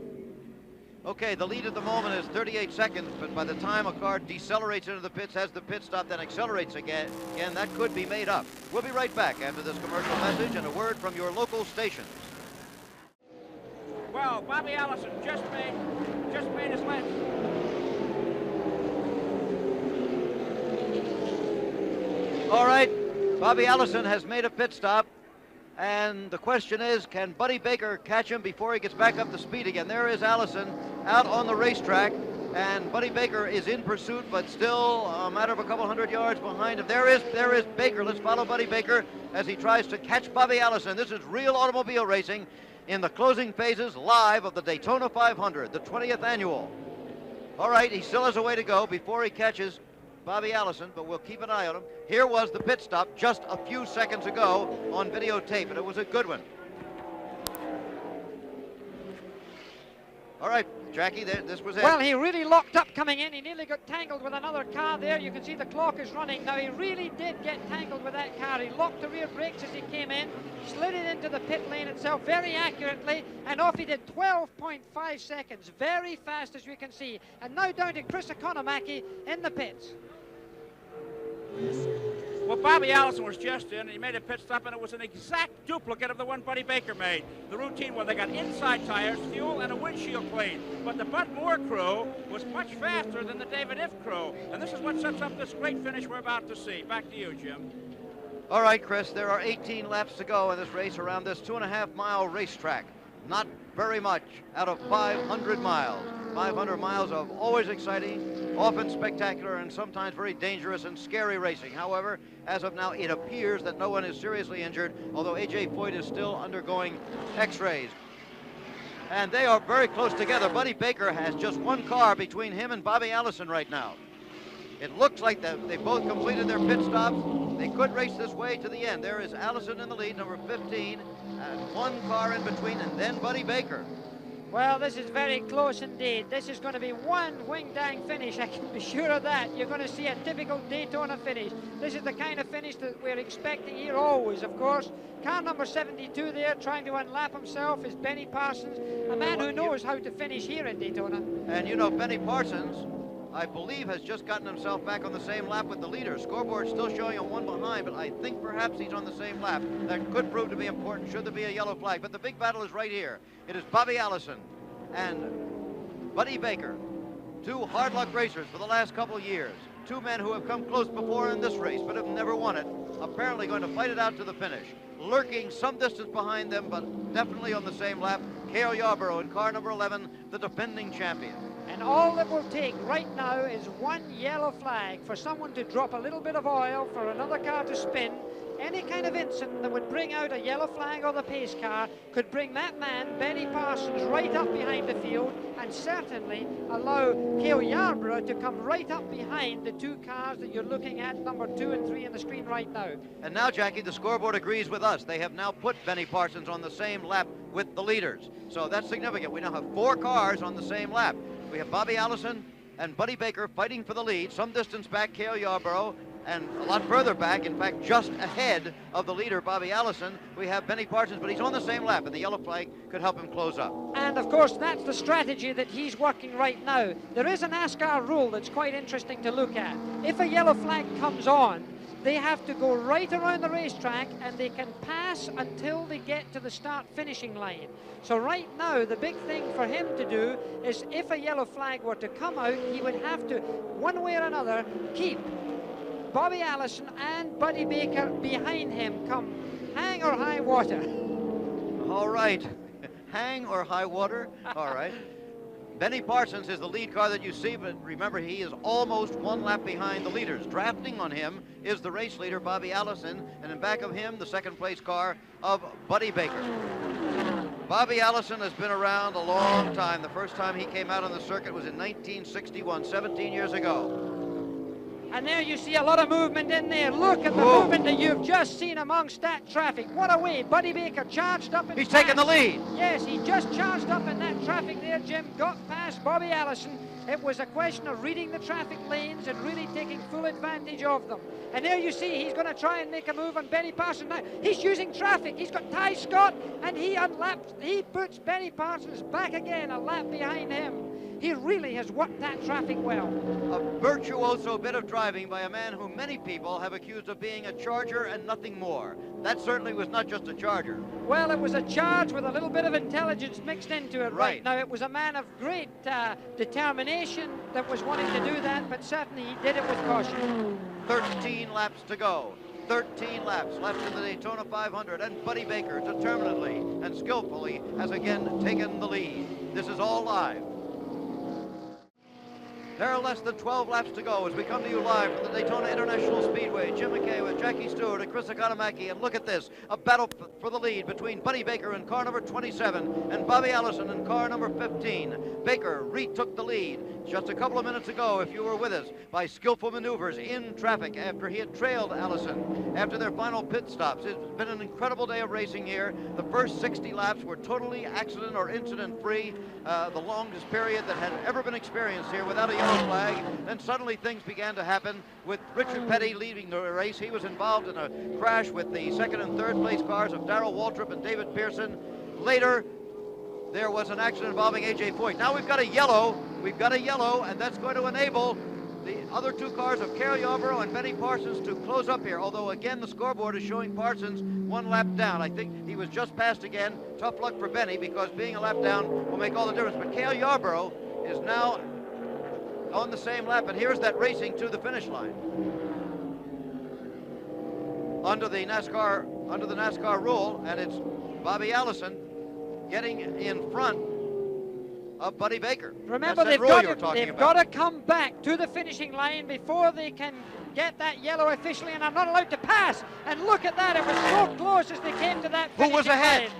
Okay, the lead at the moment is 38 seconds, but by the time a car decelerates into the pits, has the pit stop, then accelerates again, that could be made up. We'll be right back after this commercial message and a word from your local stations.
Well, Bobby Allison just made his last.
All right, Bobby Allison has made a pit stop, and the question is, can Buddy Baker catch him before he gets back up to speed again? There is Allison out on the racetrack, and Buddy Baker is in pursuit, but still a matter of a couple hundred yards behind him. There is Baker. Let's follow Buddy Baker as he tries to catch Bobby Allison. This is real automobile racing in the closing phases live of the Daytona 500, the 20th annual. All right, he still has a way to go before he catches Bobby Allison, but we'll keep an eye on him. Here was the pit stop just a few seconds ago on videotape, and it was a good one. All right, Jackie, this was it.
Well, he really locked up coming in. He nearly got tangled with another car there. You can see the clock is running. Now, he really did get tangled with that car. He locked the rear brakes as he came in, slid it into the pit lane itself very accurately, and off he did 12.5 seconds. Very fast, as you can see. And now down to Chris Economaki in the pits.
Well, Bobby Allison was just in, and he made a pit stop, and it was an exact duplicate of the one Buddy Baker made. The routine where they got inside tires, fuel, and a windshield clean. But the Bud Moore crew was much faster than the David Iff crew, and this is what sets up this great finish we're about to see. Back to you, Jim.
All right, Chris, there are 18 laps to go in this race around this 2.5-mile racetrack. Not very much out of 500 miles. 500 miles of always exciting, often spectacular, and sometimes very dangerous and scary racing. However, as of now, it appears that no one is seriously injured, although A.J. Foyt is still undergoing x-rays. And they are very close together. Buddy Baker has just one car between him and Bobby Allison right now. It looks like they both completed their pit stops. They could race this way to the end. There is Allison in the lead, number 15, and one car in between, and then Buddy Baker.
Well, this is very close indeed. This is going to be one wing-dang finish, I can be sure of that. You're going to see a typical Daytona finish. This is the kind of finish that we're expecting here always, of course. Car number 72 there, trying to unlap himself, is Benny Parsons, a man who knows how to finish here in Daytona.
And you know, Benny Parsons, I believe, has just gotten himself back on the same lap with the leader. Scoreboard still showing him one behind, but I think perhaps he's on the same lap. That could prove to be important should there be a yellow flag. But the big battle is right here. It is Bobby Allison and Buddy Baker, two hard luck racers for the last couple of years. Two men who have come close before in this race, but have never won it. Apparently going to fight it out to the finish. Lurking some distance behind them, but definitely on the same lap, Cale Yarborough in car number 11, the defending champion.
And all it will take right now is one yellow flag for someone to drop a little bit of oil for another car to spin. Any kind of incident that would bring out a yellow flag or the pace car could bring that man, Benny Parsons, right up behind the field and certainly allow Cale Yarborough to come right up behind the two cars that you're looking at, number 2 and 3 on the screen right now.
And now, Jackie, the scoreboard agrees with us. They have now put Benny Parsons on the same lap with the leaders. So that's significant. We now have 4 cars on the same lap. We have Bobby Allison and Buddy Baker fighting for the lead. Some distance back, Cale Yarborough, and a lot further back, in fact, just ahead of the leader, Bobby Allison, we have Benny Parsons, but he's on the same lap, and the yellow flag could help him close up.
And, of course, that's the strategy that he's working right now. There is a NASCAR rule that's quite interesting to look at. If a yellow flag comes on, they have to go right around the racetrack, and they can pass until they get to the start-finishing line. So right now, the big thing for him to do is if a yellow flag were to come out, he would have to, one way or another, keep Bobby Allison and Buddy Baker behind him, come hang or high water.
All right, hang or high water, all right. Benny Parsons is the lead car that you see, but remember, he is almost one lap behind the leaders. Drafting on him is the race leader, Bobby Allison, and in back of him, the second place car of Buddy Baker. Bobby Allison has been around a long time. The first time he came out on the circuit was in 1961, 17 years ago.
And there you see a lot of movement in there. Look at the movement that you've just seen amongst that traffic. What a way. Buddy Baker charged up.
He's taking the lead.
Yes, he just charged up in that traffic there, Jim. Got past Bobby Allison. It was a question of reading the traffic lanes and really taking full advantage of them. And there you see he's going to try and make a move on Benny Parsons now. He's using traffic. He's got Ty Scott, and he puts Benny Parsons back again a lap behind him. He really has worked that traffic well.
A virtuoso bit of driving by a man who many people have accused of being a charger and nothing more. That certainly was not just a charger.
Well, it was a charge with a little bit of intelligence mixed into it right now. It was a man of great determination that was wanting to do that, but certainly he did it with caution.
13 laps to go. 13 laps left in the Daytona 500, and Buddy Baker determinedly and skillfully has again taken the lead. This is all live. There are less than 12 laps to go as we come to you live from the Daytona International Speedway. Jim McKay with Jackie Stewart and Chris Economaki. And look at this, a battle for the lead between Buddy Baker in car number 27 and Bobby Allison in car number 15. Baker retook the lead just a couple of minutes ago, if you were with us, by skillful maneuvers in traffic after he had trailed Allison after their final pit stops. It's been an incredible day of racing here. The first 60 laps were totally accident or incident free, the longest period that had ever been experienced here without a yellow flag. Then suddenly things began to happen with Richard Petty leading the race. He was involved in a crash with the second and third place cars of Darrell Waltrip and David Pearson. Later, there was an accident involving A.J. Foyt. Now we've got a yellow, and that's going to enable the other two cars of Cale Yarborough and Benny Parsons to close up here, although again the scoreboard is showing Parsons 1 lap down. I think he was just passed again. Tough luck for Benny, because being a lap down will make all the difference. But Cale Yarborough is now on the same lap, and here's that racing to the finish line. Under the NASCAR rule, and it's Bobby Allison getting in front of Buddy Baker.
Remember, they've got to come back to the finishing line before they can get that yellow officially, and I'm not allowed to pass. And look at that, it was so close as they came to that finishing
Who was ahead?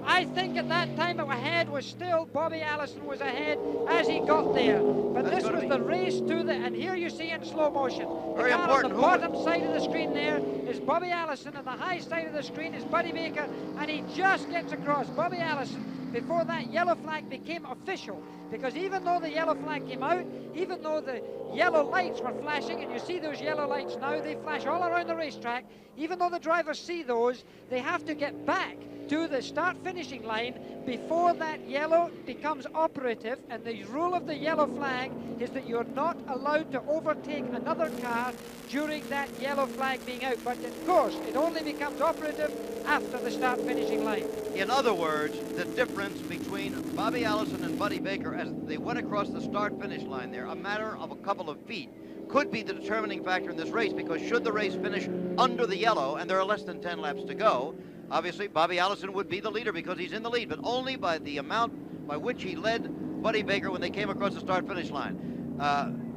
I think at that time ahead was still Bobby Allison was ahead as he got there. But this was the race to the, and here you see in slow motion.
Very important.
On the bottom side of the screen there is Bobby Allison, and the high side of the screen is Buddy Baker, and he just gets across Bobby Allison before that yellow flag became official, because even though the yellow flag came out, even though the yellow lights were flashing, and you see those yellow lights now, they flash all around the racetrack, even though the drivers see those, they have to get back to the start finishing line before that yellow becomes operative. And the rule of the yellow flag is that you're not allowed to overtake another car during that yellow flag being out, but of course it only becomes operative after the start finishing line.
In other words, the difference between Bobby Allison and Buddy Baker as they went across the start finish line there, a matter of a couple of feet, could be the determining factor in this race, because should the race finish under the yellow and there are less than 10 laps to go, obviously Bobby Allison would be the leader because he's in the lead, but only by the amount by which he led Buddy Baker when they came across the start finish line.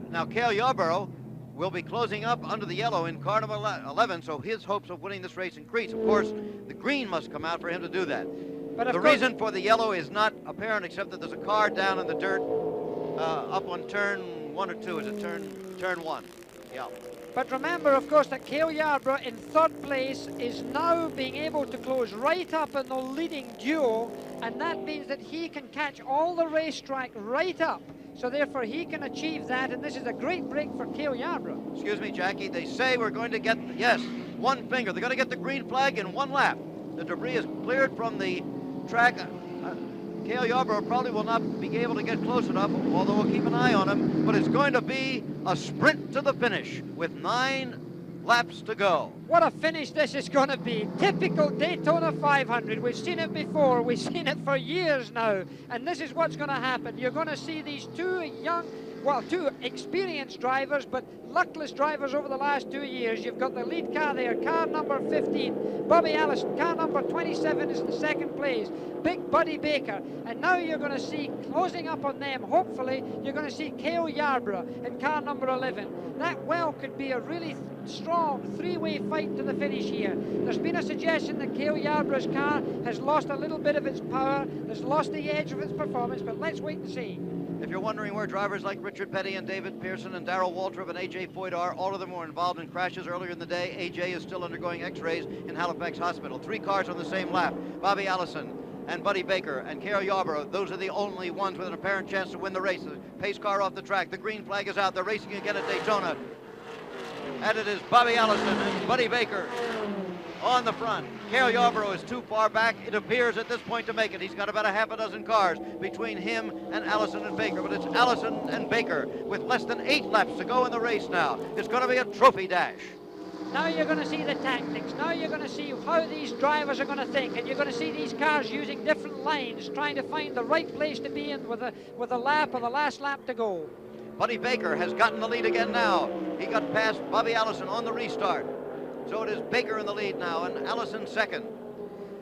Now Cale Yarborough will be closing up under the yellow in car number 11, so his hopes of winning this race increase. Of course, the green must come out for him to do that. But the reason for the yellow is not apparent, except that there's a car down in the dirt up on turn 1 or 2. Is it turn 1? Yeah.
But remember, of course, that Cale Yarborough in third place is now being able to close right up in the leading duo, and that means that he can catch all the racetrack right up. So therefore he can achieve that, and this is a great break for Cale Yarborough.
Excuse me, Jackie, they say we're going to get, yes, one finger. They're going to get the green flag in 1 lap. The debris is cleared from the track. Cale Yarborough probably will not be able to get close enough, although we'll keep an eye on him, but it's going to be a sprint to the finish with 9 laps to go.
What a finish this is going to be. Typical Daytona 500. We've seen it before. We've seen it for years now. And this is what's going to happen. You're going to see these two experienced drivers, but luckless drivers over the last 2 years. You've got the lead car there, car number 15, Bobby Allison. Car number 27 is in second place, big Buddy Baker. And now you're going to see, closing up on them, hopefully, you're going to see Cale Yarborough in car number 11. That well could be a really strong three-way fight to the finish here. There's been a suggestion that Cale Yarborough's car has lost a little bit of its power, has lost the edge of its performance, but let's wait and see.
If you're wondering where drivers like Richard Petty and David Pearson and Darrell Waltrip and A.J. Foyt are, all of them were involved in crashes earlier in the day. A.J. is still undergoing x-rays in Halifax Hospital. 3 cars on the same lap. Bobby Allison and Buddy Baker and Cale Yarborough, those are the only ones with an apparent chance to win the race. The pace car off the track. The green flag is out. They're racing again at Daytona. And it is Bobby Allison and Buddy Baker on the front. Cale Yarborough is too far back, it appears, at this point to make it. He's got about a half a dozen cars between him and Allison and Baker, but it's Allison and Baker with less than 8 laps to go in the race now. It's going to be a trophy dash.
Now you're going to see the tactics. Now you're going to see how these drivers are going to think, and you're going to see these cars using different lines, trying to find the right place to be in with a lap or the last lap to go.
Buddy Baker has gotten the lead again now. He got past Bobby Allison on the restart. So it is Baker in the lead now, and Allison second.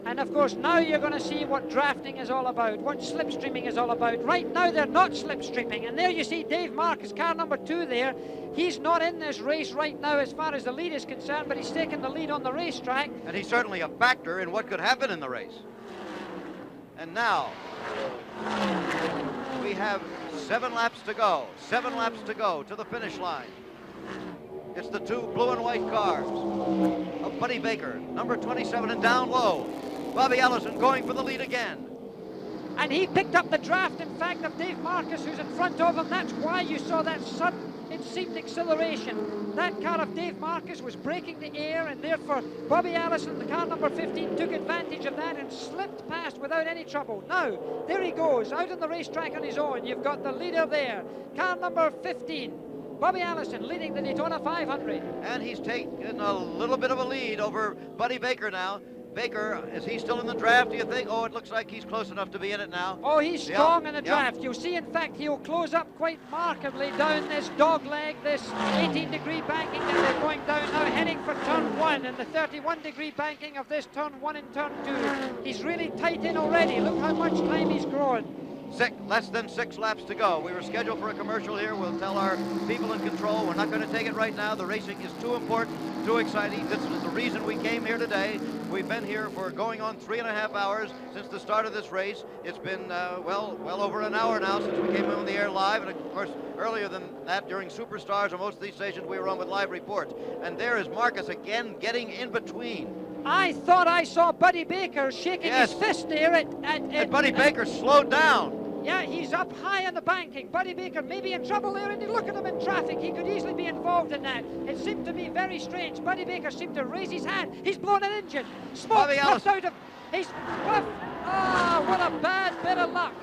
And of course, now you're going to see what drafting is all about, what slipstreaming is all about. Right now, they're not slipstreaming. And there you see Dave Marcus, car number 2 there. He's not in this race right now as far as the lead is concerned, but he's taken the lead on the racetrack.
And he's certainly a factor in what could happen in the race. And now, we have 7 laps to go. 7 laps to go to the finish line. It's the 2 blue and white cars of Buddy Baker, number 27, and down low, Bobby Allison going for the lead again.
And he picked up the draft, in fact, of Dave Marcus, who's in front of him. That's why you saw that sudden, it seemed, acceleration. That car of Dave Marcus was breaking the air, and therefore Bobby Allison, the car number 15, took advantage of that and slipped past without any trouble. Now, there he goes, out on the racetrack on his own. You've got the leader there, car number 15. Bobby Allison leading the Daytona 500.
And he's taken a little bit of a lead over Buddy Baker now. Baker, is he still in the draft, do you think? Oh, it looks like he's close enough to be in it now.
Oh, he's strong in the draft. You'll see, in fact, he'll close up quite markedly down this dog leg, this 18-degree banking that they're going down now, heading for turn 1 and the 31-degree banking of this turn 1 and turn 2. He's really tight in already. Look how much time he's grown.
Less than 6 laps to go. We were scheduled for a commercial here. We'll tell our people in control we're not going to take it right now. The racing is too important, too exciting. This is the reason we came here today. We've been here for going on 3.5 hours since the start of this race. It's been, well over an hour now since we came on the air live. And of course, earlier than that, during Superstars or most of these stations, we were on with live reports. And there is Marcus again getting in between.
I thought I saw Buddy Baker shaking his fist there
and Buddy Baker slowed down.
Yeah, he's up high on the banking. Buddy Baker may be in trouble there, and look at him in traffic. He could easily be involved in that. It seemed to me very strange. Buddy Baker seemed to raise his hand. He's blown an engine. Smoke puffed out of... He's... Ah, what a bad bit of luck.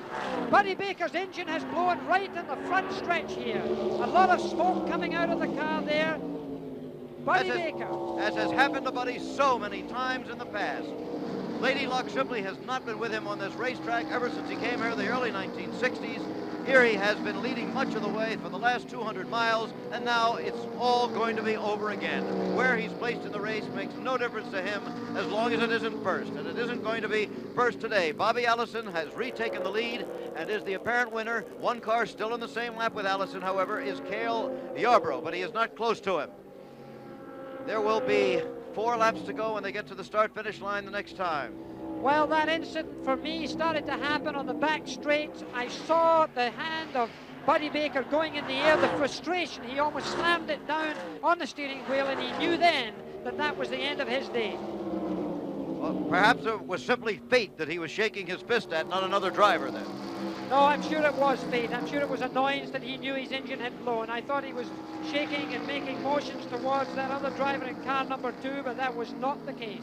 Buddy Baker's engine has blown right in the front stretch here. A lot of smoke coming out of the car there. Buddy Baker.
As has happened to Buddy so many times in the past. Lady Luck simply has not been with him on this racetrack ever since he came here in the early 1960s. Here he has been leading much of the way for the last 200 miles, and now it's all going to be over again. Where he's placed in the race makes no difference to him as long as it isn't first, and it isn't going to be first today. Bobby Allison has retaken the lead and is the apparent winner. One car still in the same lap with Allison, however, is Cale Yarborough, but he is not close to him. There will be 4 laps to go when they get to the start-finish line the next time.
Well, that incident for me started to happen on the back straight. I saw the hand of Buddy Baker going in the air, the frustration. He almost slammed it down on the steering wheel, and he knew then that that was the end of his day.
Well, perhaps it was simply fate that he was shaking his fist at, not another driver then.
No, I'm sure it was fate. I'm sure it was annoyance that he knew his engine had blown. I thought he was shaking and making motions towards that other driver in car number 2, but that was not the case.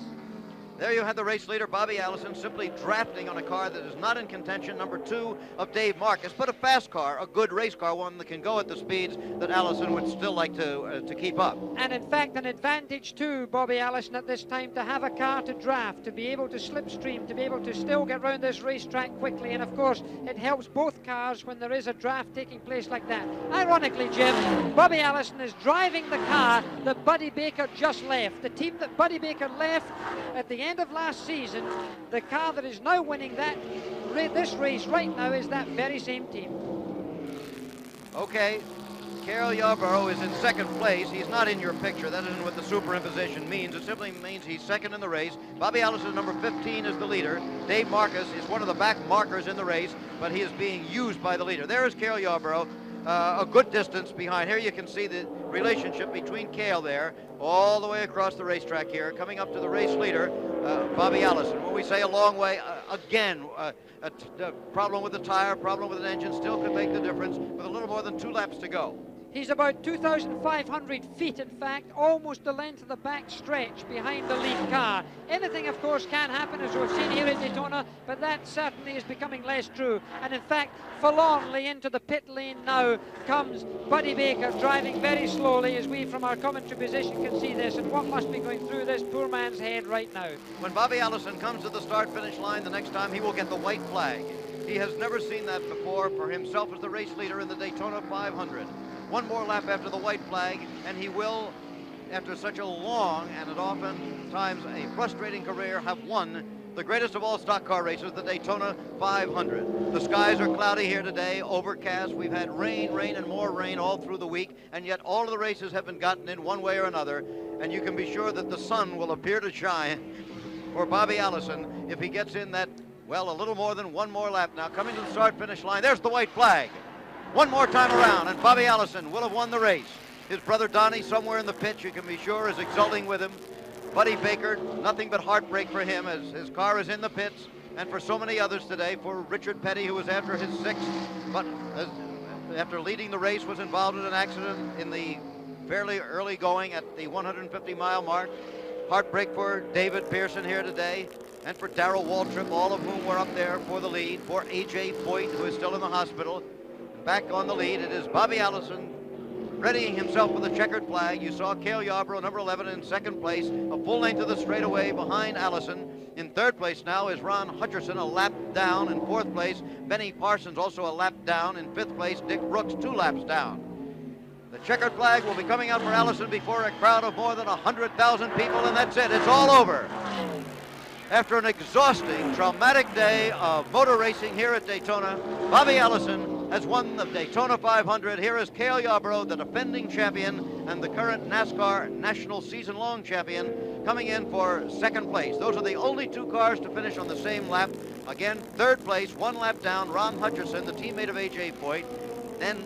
There you had the race leader, Bobby Allison, simply drafting on a car that is not in contention, number 2 of Dave Marcus, but a fast car, a good race car, one that can go at the speeds that Allison would still like to keep up.
And in fact, an advantage to Bobby Allison at this time to have a car to draft, to be able to slipstream, to be able to still get around this racetrack quickly. And of course, it helps both cars when there is a draft taking place like that. Ironically, Jim, Bobby Allison is driving the car that Buddy Baker just left. The team that Buddy Baker left at the end of last season, the car that is now winning this race right now is that very same team.
Okay, Cale Yarborough is in second place. He's not in your picture. That isn't what the superimposition means. It simply means he's second in the race. Bobby Allison, number 15, is the leader. Dave Marcus is one of the back markers in the race, but he is being used by the leader. There is Cale Yarborough, a good distance behind. Here you can see the relationship between Cale there, all the way across the racetrack here, coming up to the race leader, Bobby Allison. When we say a long way, again, a problem with the tire, problem with an engine still could make the difference with a little more than 2 laps to go.
He's about 2,500 feet, in fact, almost the length of the back stretch behind the lead car. Anything, of course, can happen, as we've seen here at Daytona, but that certainly is becoming less true. And in fact, forlornly into the pit lane now comes Buddy Baker, driving very slowly, as we from our commentary position can see this, and what must be going through this poor man's head right now.
When Bobby Allison comes to the start-finish line the next time, he will get the white flag. He has never seen that before for himself as the race leader in the Daytona 500. One more lap after the white flag, and he will after such a long and at oftentimes a frustrating career, have won the greatest of all stock car races, the Daytona 500. The skies are cloudy here today, overcast. We've had rain, and more rain all through the week, and yet all of the races have been gotten in one way or another, and you can be sure that the sun will appear to shine for Bobby Allison if he gets in that, well, a little more than one more lap now. Coming to the start-finish line, there's the white flag. One more time around, and Bobby Allison will have won the race. His brother Donnie, somewhere in the pit, you can be sure, is exulting with him. Buddy Baker, nothing but heartbreak for him as his car is in the pits, and for so many others today. For Richard Petty, who was after his sixth, but after leading the race, was involved in an accident in the fairly early going at the 150-mile mark. Heartbreak for David Pearson here today, and for Darrell Waltrip, all of whom were up there for the lead. For A.J. Foyt, who is still in the hospital. Back on the lead, it is Bobby Allison, readying himself for the checkered flag. You saw Cale Yarborough, number 11, in second place, a full length of the straightaway behind Allison. In third place now is Ron Hutcherson, a lap down. In fourth place, Benny Parsons, also a lap down. In fifth place, Dick Brooks, 2 laps down. The checkered flag will be coming out for Allison before a crowd of more than 100,000 people, and that's it. It's all over. After an exhausting, traumatic day of motor racing here at Daytona, Bobby Allison has won the Daytona 500. Here is Cale Yarborough, the defending champion and the current NASCAR National Season-Long champion, coming in for second place. Those are the only 2 cars to finish on the same lap. Again, third place, 1 lap down, Ron Hutcherson, the teammate of A.J. Foyt. Then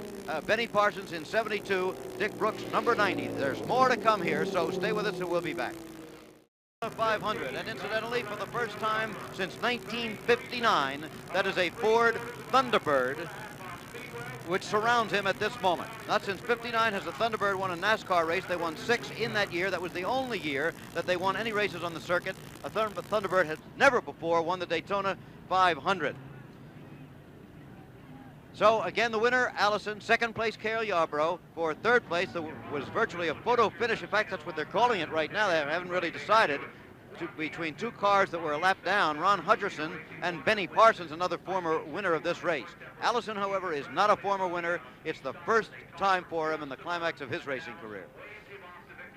Benny Parsons in 72, Dick Brooks, number 90. There's more to come here, so stay with us and we'll be back. 500, and incidentally, for the first time since 1959, that is a Ford Thunderbird which surrounds him at this moment. Not since 59 has the Thunderbird won a NASCAR race. They won 6 in that year. That was the only year that they won any races on the circuit. A Thunderbird had never before won the Daytona 500. So again, the winner, Allison. Second place, Cale Yarborough. For third place, there was virtually a photo finish. In fact, that's what they're calling it right now. They haven't really decided. Between 2 cars that were a lap down, Ron Hutcherson and Benny Parsons, another former winner of this race. Allison, however, is not a former winner. It's the first time for him in the climax of his racing career.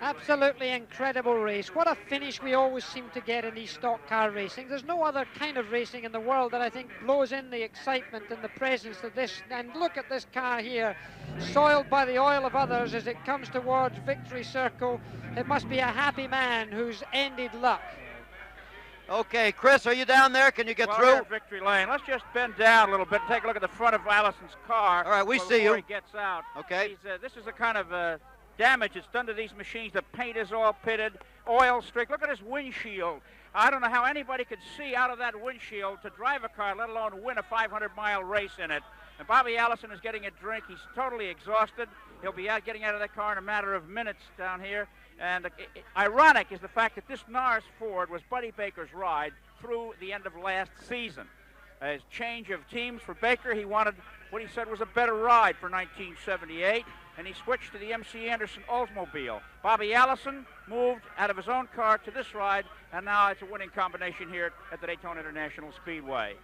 Absolutely incredible race. What a finish we always seem to get in these stock car racing. There's no other kind of racing in the world that I think blows in the excitement and the presence of this. And look at this car here, soiled by the oil of others as it comes towards victory circle. It must be a happy man who's ended luck.
Okay, Chris, are you down there? Can you get through?
We're at victory lane. Let's just bend down a little bit and take a look at the front of Allison's car.
All right, we see you.
Before he gets out.
Okay.
This is a kind of damage that's done to these machines. The paint is all pitted, oil streaked. Look at his windshield. I don't know how anybody could see out of that windshield to drive a car, let alone win a 500-mile race in it. And Bobby Allison is getting a drink. He's totally exhausted. He'll be getting out of that car in a matter of minutes down here. And ironic is the fact that this Norris Ford was Buddy Baker's ride through the end of last season. His change of teams for Baker, he wanted what he said was a better ride for 1978, and he switched to the MC Anderson Oldsmobile. Bobby Allison moved out of his own car to this ride, and now it's a winning combination here at the Daytona International Speedway.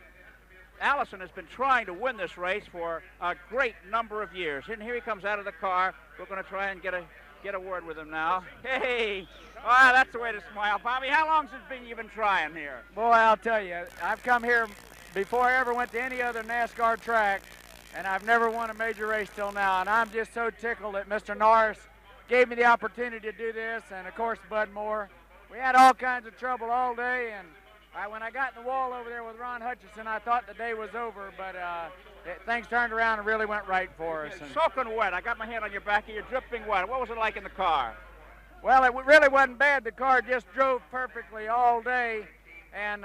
Allison has been trying to win this race for a great number of years. And here he comes out of the car. We're going to try and get a word with him now. Hey, that's the way to smile. Bobby, how long has it been you've been trying here?
Boy, I'll tell you, I've come here before I ever went to any other NASCAR track, and I've never won a major race till now. And I'm just so tickled that Mr. Norris gave me the opportunity to do this, and of course Bud Moore. We had all kinds of trouble all day, and when I got in the wall over there with Ron Hutcherson, I thought the day was over, but things turned around and really went right for us. And
soaking wet. I got my hand on your back here. You're dripping wet. What was it like in the car?
Well, it really wasn't bad. The car just drove perfectly all day, and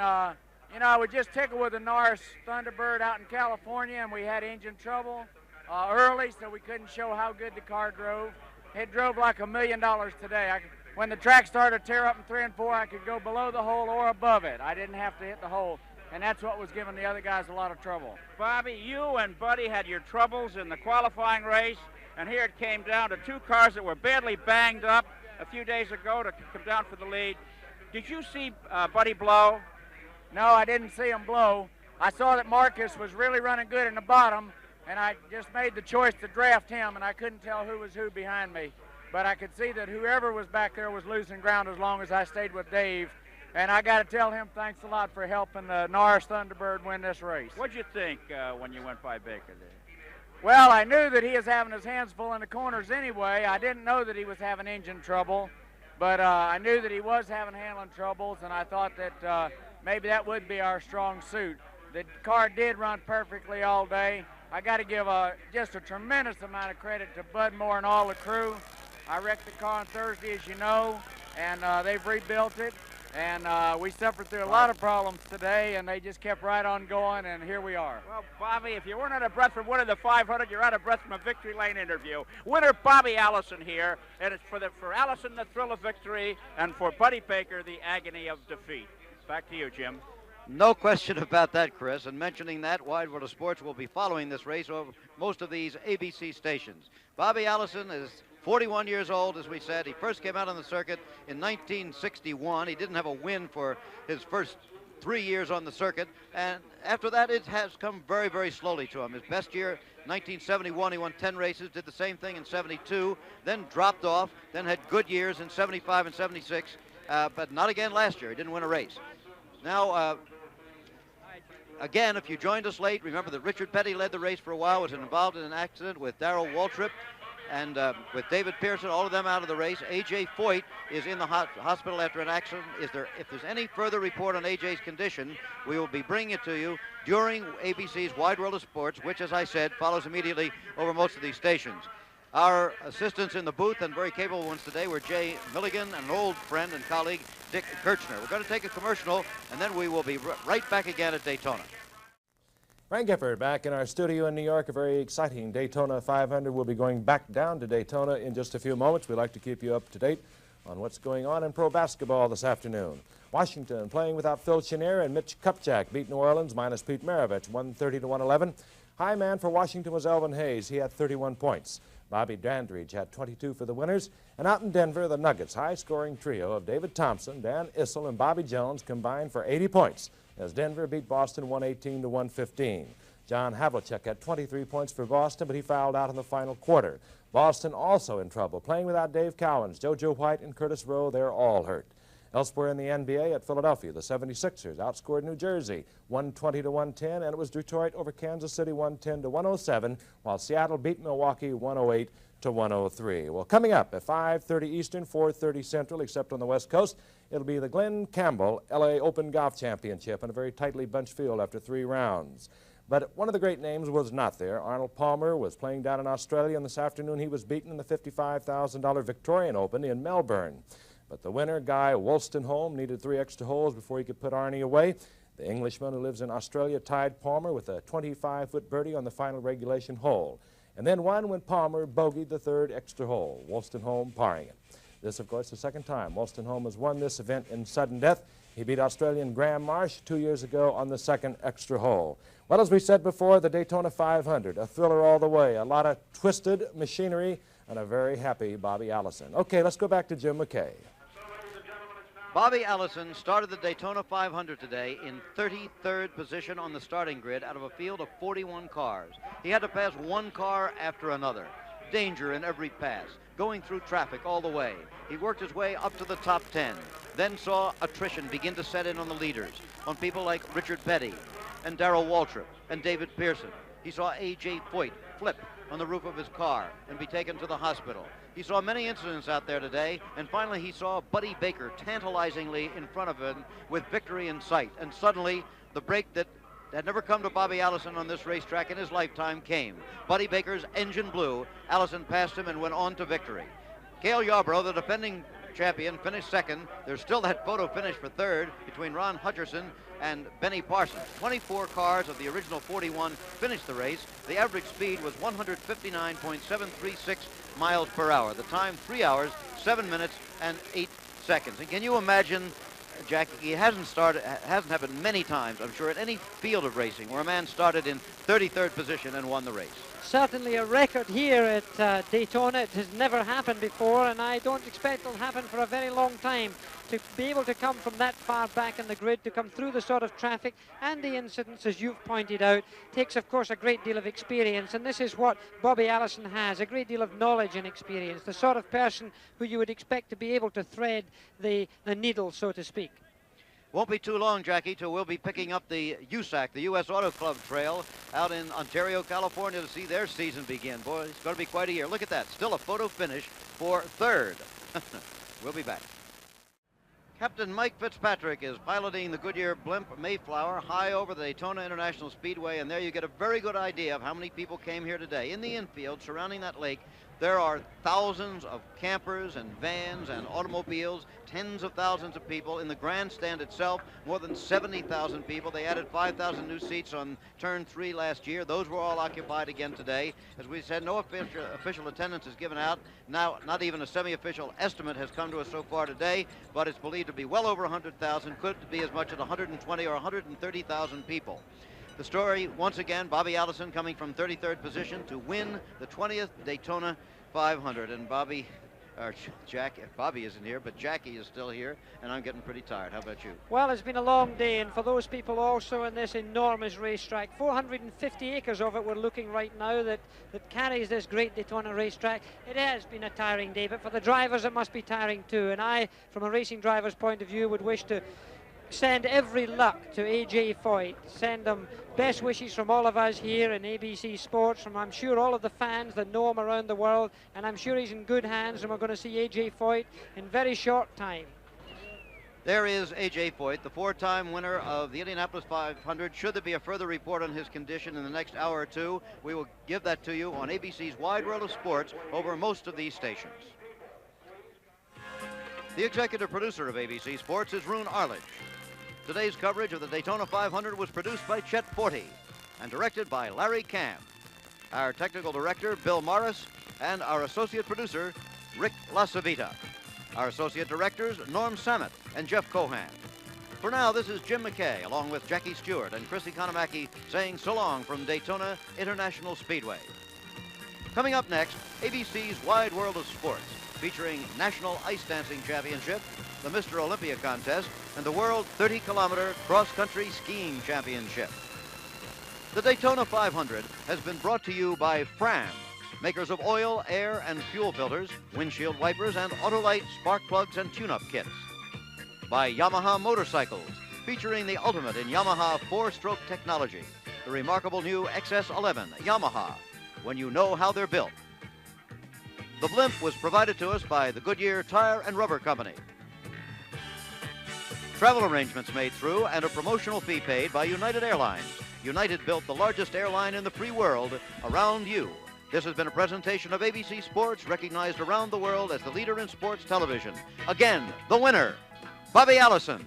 you know, I was just tickled with the Norris Thunderbird out in California, and we had engine trouble early, so we couldn't show how good the car drove. It drove like $1 million today. When the track started to tear up in 3 and 4, I could go below the hole or above it. I didn't have to hit the hole, and that's what was giving the other guys a lot of trouble.
Bobby, you and Buddy had your troubles in the qualifying race, and here it came down to 2 cars that were badly banged up a few days ago to come down for the lead. Did you see Buddy blow?
No, I didn't see him blow. I saw that Marcus was really running good in the bottom, and I just made the choice to draft him, and I couldn't tell who was who behind me. but I could see that whoever was back there was losing ground as long as I stayed with Dave. And I got to tell him thanks a lot for helping the Norris Thunderbird win this race.
What'd you think when you went by Baker there?
Well, I knew that he was having his hands full in the corners anyway. I didn't know that he was having engine trouble, but I knew that he was having handling troubles, and I thought that maybe that would be our strong suit. The car did run perfectly all day. I got to give just a tremendous amount of credit to Bud Moore and all the crew. I wrecked the car on Thursday, as you know, and they've rebuilt it. And we suffered through a lot of problems today, and they just kept right on going, and here we are.
Well, Bobby, if you weren't out of breath from winning the 500, you're out of breath from a victory lane interview. Winner Bobby Allison here, and it's for Allison the thrill of victory, and for Buddy Baker the agony of defeat. Back to you, Jim.
No question about that, Chris. And mentioning that, Wide World of Sports will be following this race over most of these ABC stations. Bobby Allison is 41 years old, as we said. He first came out on the circuit in 1961. He didn't have a win for his first 3 years on the circuit. And after that, it has come very, very slowly to him. His best year, 1971, he won 10 races, did the same thing in 72, then dropped off, then had good years in 75 and 76, but not again last year. He didn't win a race. Now, again, if you joined us late, remember that Richard Petty led the race for a while, was involved in an accident with Darrell Waltrip and with David Pearson, all of them out of the race. A.J. Foyt is in the hospital after an accident. If there's any further report on A.J.'s condition, we will be bringing it to you during ABC's Wide World of Sports, which, as I said, follows immediately over most of these stations. Our assistants in the booth, and very capable ones today, were Jay Milligan and an old friend and colleague, Dick Kirchner. We're going to take a commercial, and then we will be right back again at Daytona.
Frank Gifford back in our studio in New York. A very exciting Daytona 500. We'll be going back down to Daytona in just a few moments. We'd like to keep you up to date on what's going on in pro basketball this afternoon. Washington playing without Phil Chenier, and Mitch Kupchak beat New Orleans minus Pete Maravich 130 to 111. High man for Washington was Elvin Hayes. He had 31 points. Bobby Dandridge had 22 for the winners. And out in Denver, the Nuggets' high-scoring trio of David Thompson, Dan Issel, and Bobby Jones combined for 80 points as Denver beat Boston 118 to 115. John Havlicek had 23 points for Boston, but he fouled out in the final quarter. Boston also in trouble, playing without Dave Cowens, JoJo White, and Curtis Rowe. They're all hurt. Elsewhere in the NBA, at Philadelphia, the 76ers outscored New Jersey 120 to 110, and it was Detroit over Kansas City 110 to 107, while Seattle beat Milwaukee 108 to 103. Well, coming up at 5:30 Eastern, 4:30 Central, except on the West Coast, it'll be the Glenn Campbell LA Open Golf Championship in a very tightly bunched field after 3 rounds. But one of the great names was not there. Arnold Palmer was playing down in Australia, and this afternoon he was beaten in the $55,000 Victorian Open in Melbourne. But the winner, Guy Wolstenholme, needed 3 extra holes before he could put Arnie away. The Englishman who lives in Australia tied Palmer with a 25-foot birdie on the final regulation hole, and then won when Palmer bogeyed the 3rd extra hole, Wolstenholme parring it. This, of course, the second time Wolstenholme has won this event in sudden death. He beat Australian Graham Marsh 2 years ago on the 2nd extra hole. Well, as we said before, the Daytona 500, a thriller all the way, a lot of twisted machinery, and a very happy Bobby Allison. Okay, let's go back to Jim McKay.
Bobby Allison started the Daytona 500 today in 33rd position on the starting grid out of a field of 41 cars. He had to pass one car after another. Danger in every pass, going through traffic all the way. He worked his way up to the top 10, then saw attrition begin to set in on the leaders, on people like Richard Petty and Darrell Waltrip and David Pearson. He saw A.J. Foyt flip on the roof of his car and be taken to the hospital. He saw many incidents out there today, and finally he saw Buddy Baker tantalizingly in front of him with victory in sight. And suddenly, the break that had never come to Bobby Allison on this racetrack in his lifetime came. Buddy Baker's engine blew. Allison passed him and went on to victory. Cale Yarborough, the defending champion, finished 2nd. There's still that photo finish for 3rd between Ron Hutcherson and Benny Parsons. 24 cars of the original 41 finished the race. The average speed was 159.736 miles per hour. The time, 3 hours, 7 minutes, and 8 seconds. And can you imagine, Jackie, it hasn't happened many times, I'm sure, at any field of racing where a man started in 33rd position and won the race.
certainly a record here at Daytona. It has never happened before, and I don't expect it'll happen for a very long time. To be able to come from that far back in the grid, to come through the sort of traffic and the incidents, as you've pointed out, takes, of course, a great deal of experience. And this is what Bobby Allison has, a great deal of knowledge and experience, the sort of person who you would expect to be able to thread the needle, so to speak.
Won't be too long, Jackie, till we'll be picking up the USAC, the U.S. Auto Club Trail, out in Ontario, California, to see their season begin. Boy, it's going to be quite a year. Look at that. Still a photo finish for third. We'll be back. Captain Mike Fitzpatrick is piloting the Goodyear blimp Mayflower high over the Daytona International Speedway, and there you get a very good idea of how many people came here today. In the infield surrounding that lake, there are thousands of campers and vans and automobiles, tens of thousands of people. In the grandstand itself, more than 70,000 people. They added 5,000 new seats on turn 3 last year. Those were all occupied again today. As we said, no official attendance is given out. Now, not even a semi-official estimate has come to us so far today, but it's believed to be well over 100,000, could be as much as 120 or 130,000 people. The story, once again, Bobby Allison coming from 33rd position to win the 20th Daytona 500. And Bobby isn't here, but Jackie is still here, and I'm getting pretty tired. How about you?
Well, it's been a long day, and for those people also in this enormous racetrack, 450 acres of it we're looking right now that carries this great Daytona racetrack. It has been a tiring day, but for the drivers it must be tiring too. And I, from a racing driver's point of view, would wish to send every luck to AJ Foyt. Send them best wishes from all of us here in ABC Sports, from I'm sure all of the fans that know him around the world, and I'm sure he's in good hands, and we're going to see AJ Foyt in very short time.
There is AJ Foyt, the 4-time winner of the Indianapolis 500. Should there be a further report on his condition in the next hour or two, we will give that to you on ABC's Wide World of Sports over most of these stations. The executive producer of ABC Sports is Roone Arledge. Today's coverage of the Daytona 500 was produced by Chet Forte and directed by Larry Camp. Our technical director, Bill Morris, and our associate producer, Rick LaCivita. Our associate directors, Norm Samet and Jeff Cohan. For now, this is Jim McKay, along with Jackie Stewart and Chris Economaki, saying so long from Daytona International Speedway. Coming up next, ABC's Wide World of Sports, featuring National Ice Dancing Championship, the Mr. Olympia contest, and the World 30-kilometer cross-country skiing championship. The Daytona 500 has been brought to you by Fram, makers of oil, air, and fuel filters, windshield wipers, and Autolite spark plugs and tune-up kits. By Yamaha Motorcycles, featuring the ultimate in Yamaha 4-stroke technology, the remarkable new XS11 Yamaha, when you know how they're built. The blimp was provided to us by the Goodyear Tire and Rubber Company. Travel arrangements made through and a promotional fee paid by United Airlines. United built the largest airline in the free world around you. This has been a presentation of ABC Sports, recognized around the world as the leader in sports television. Again, the winner, Bobby Allison.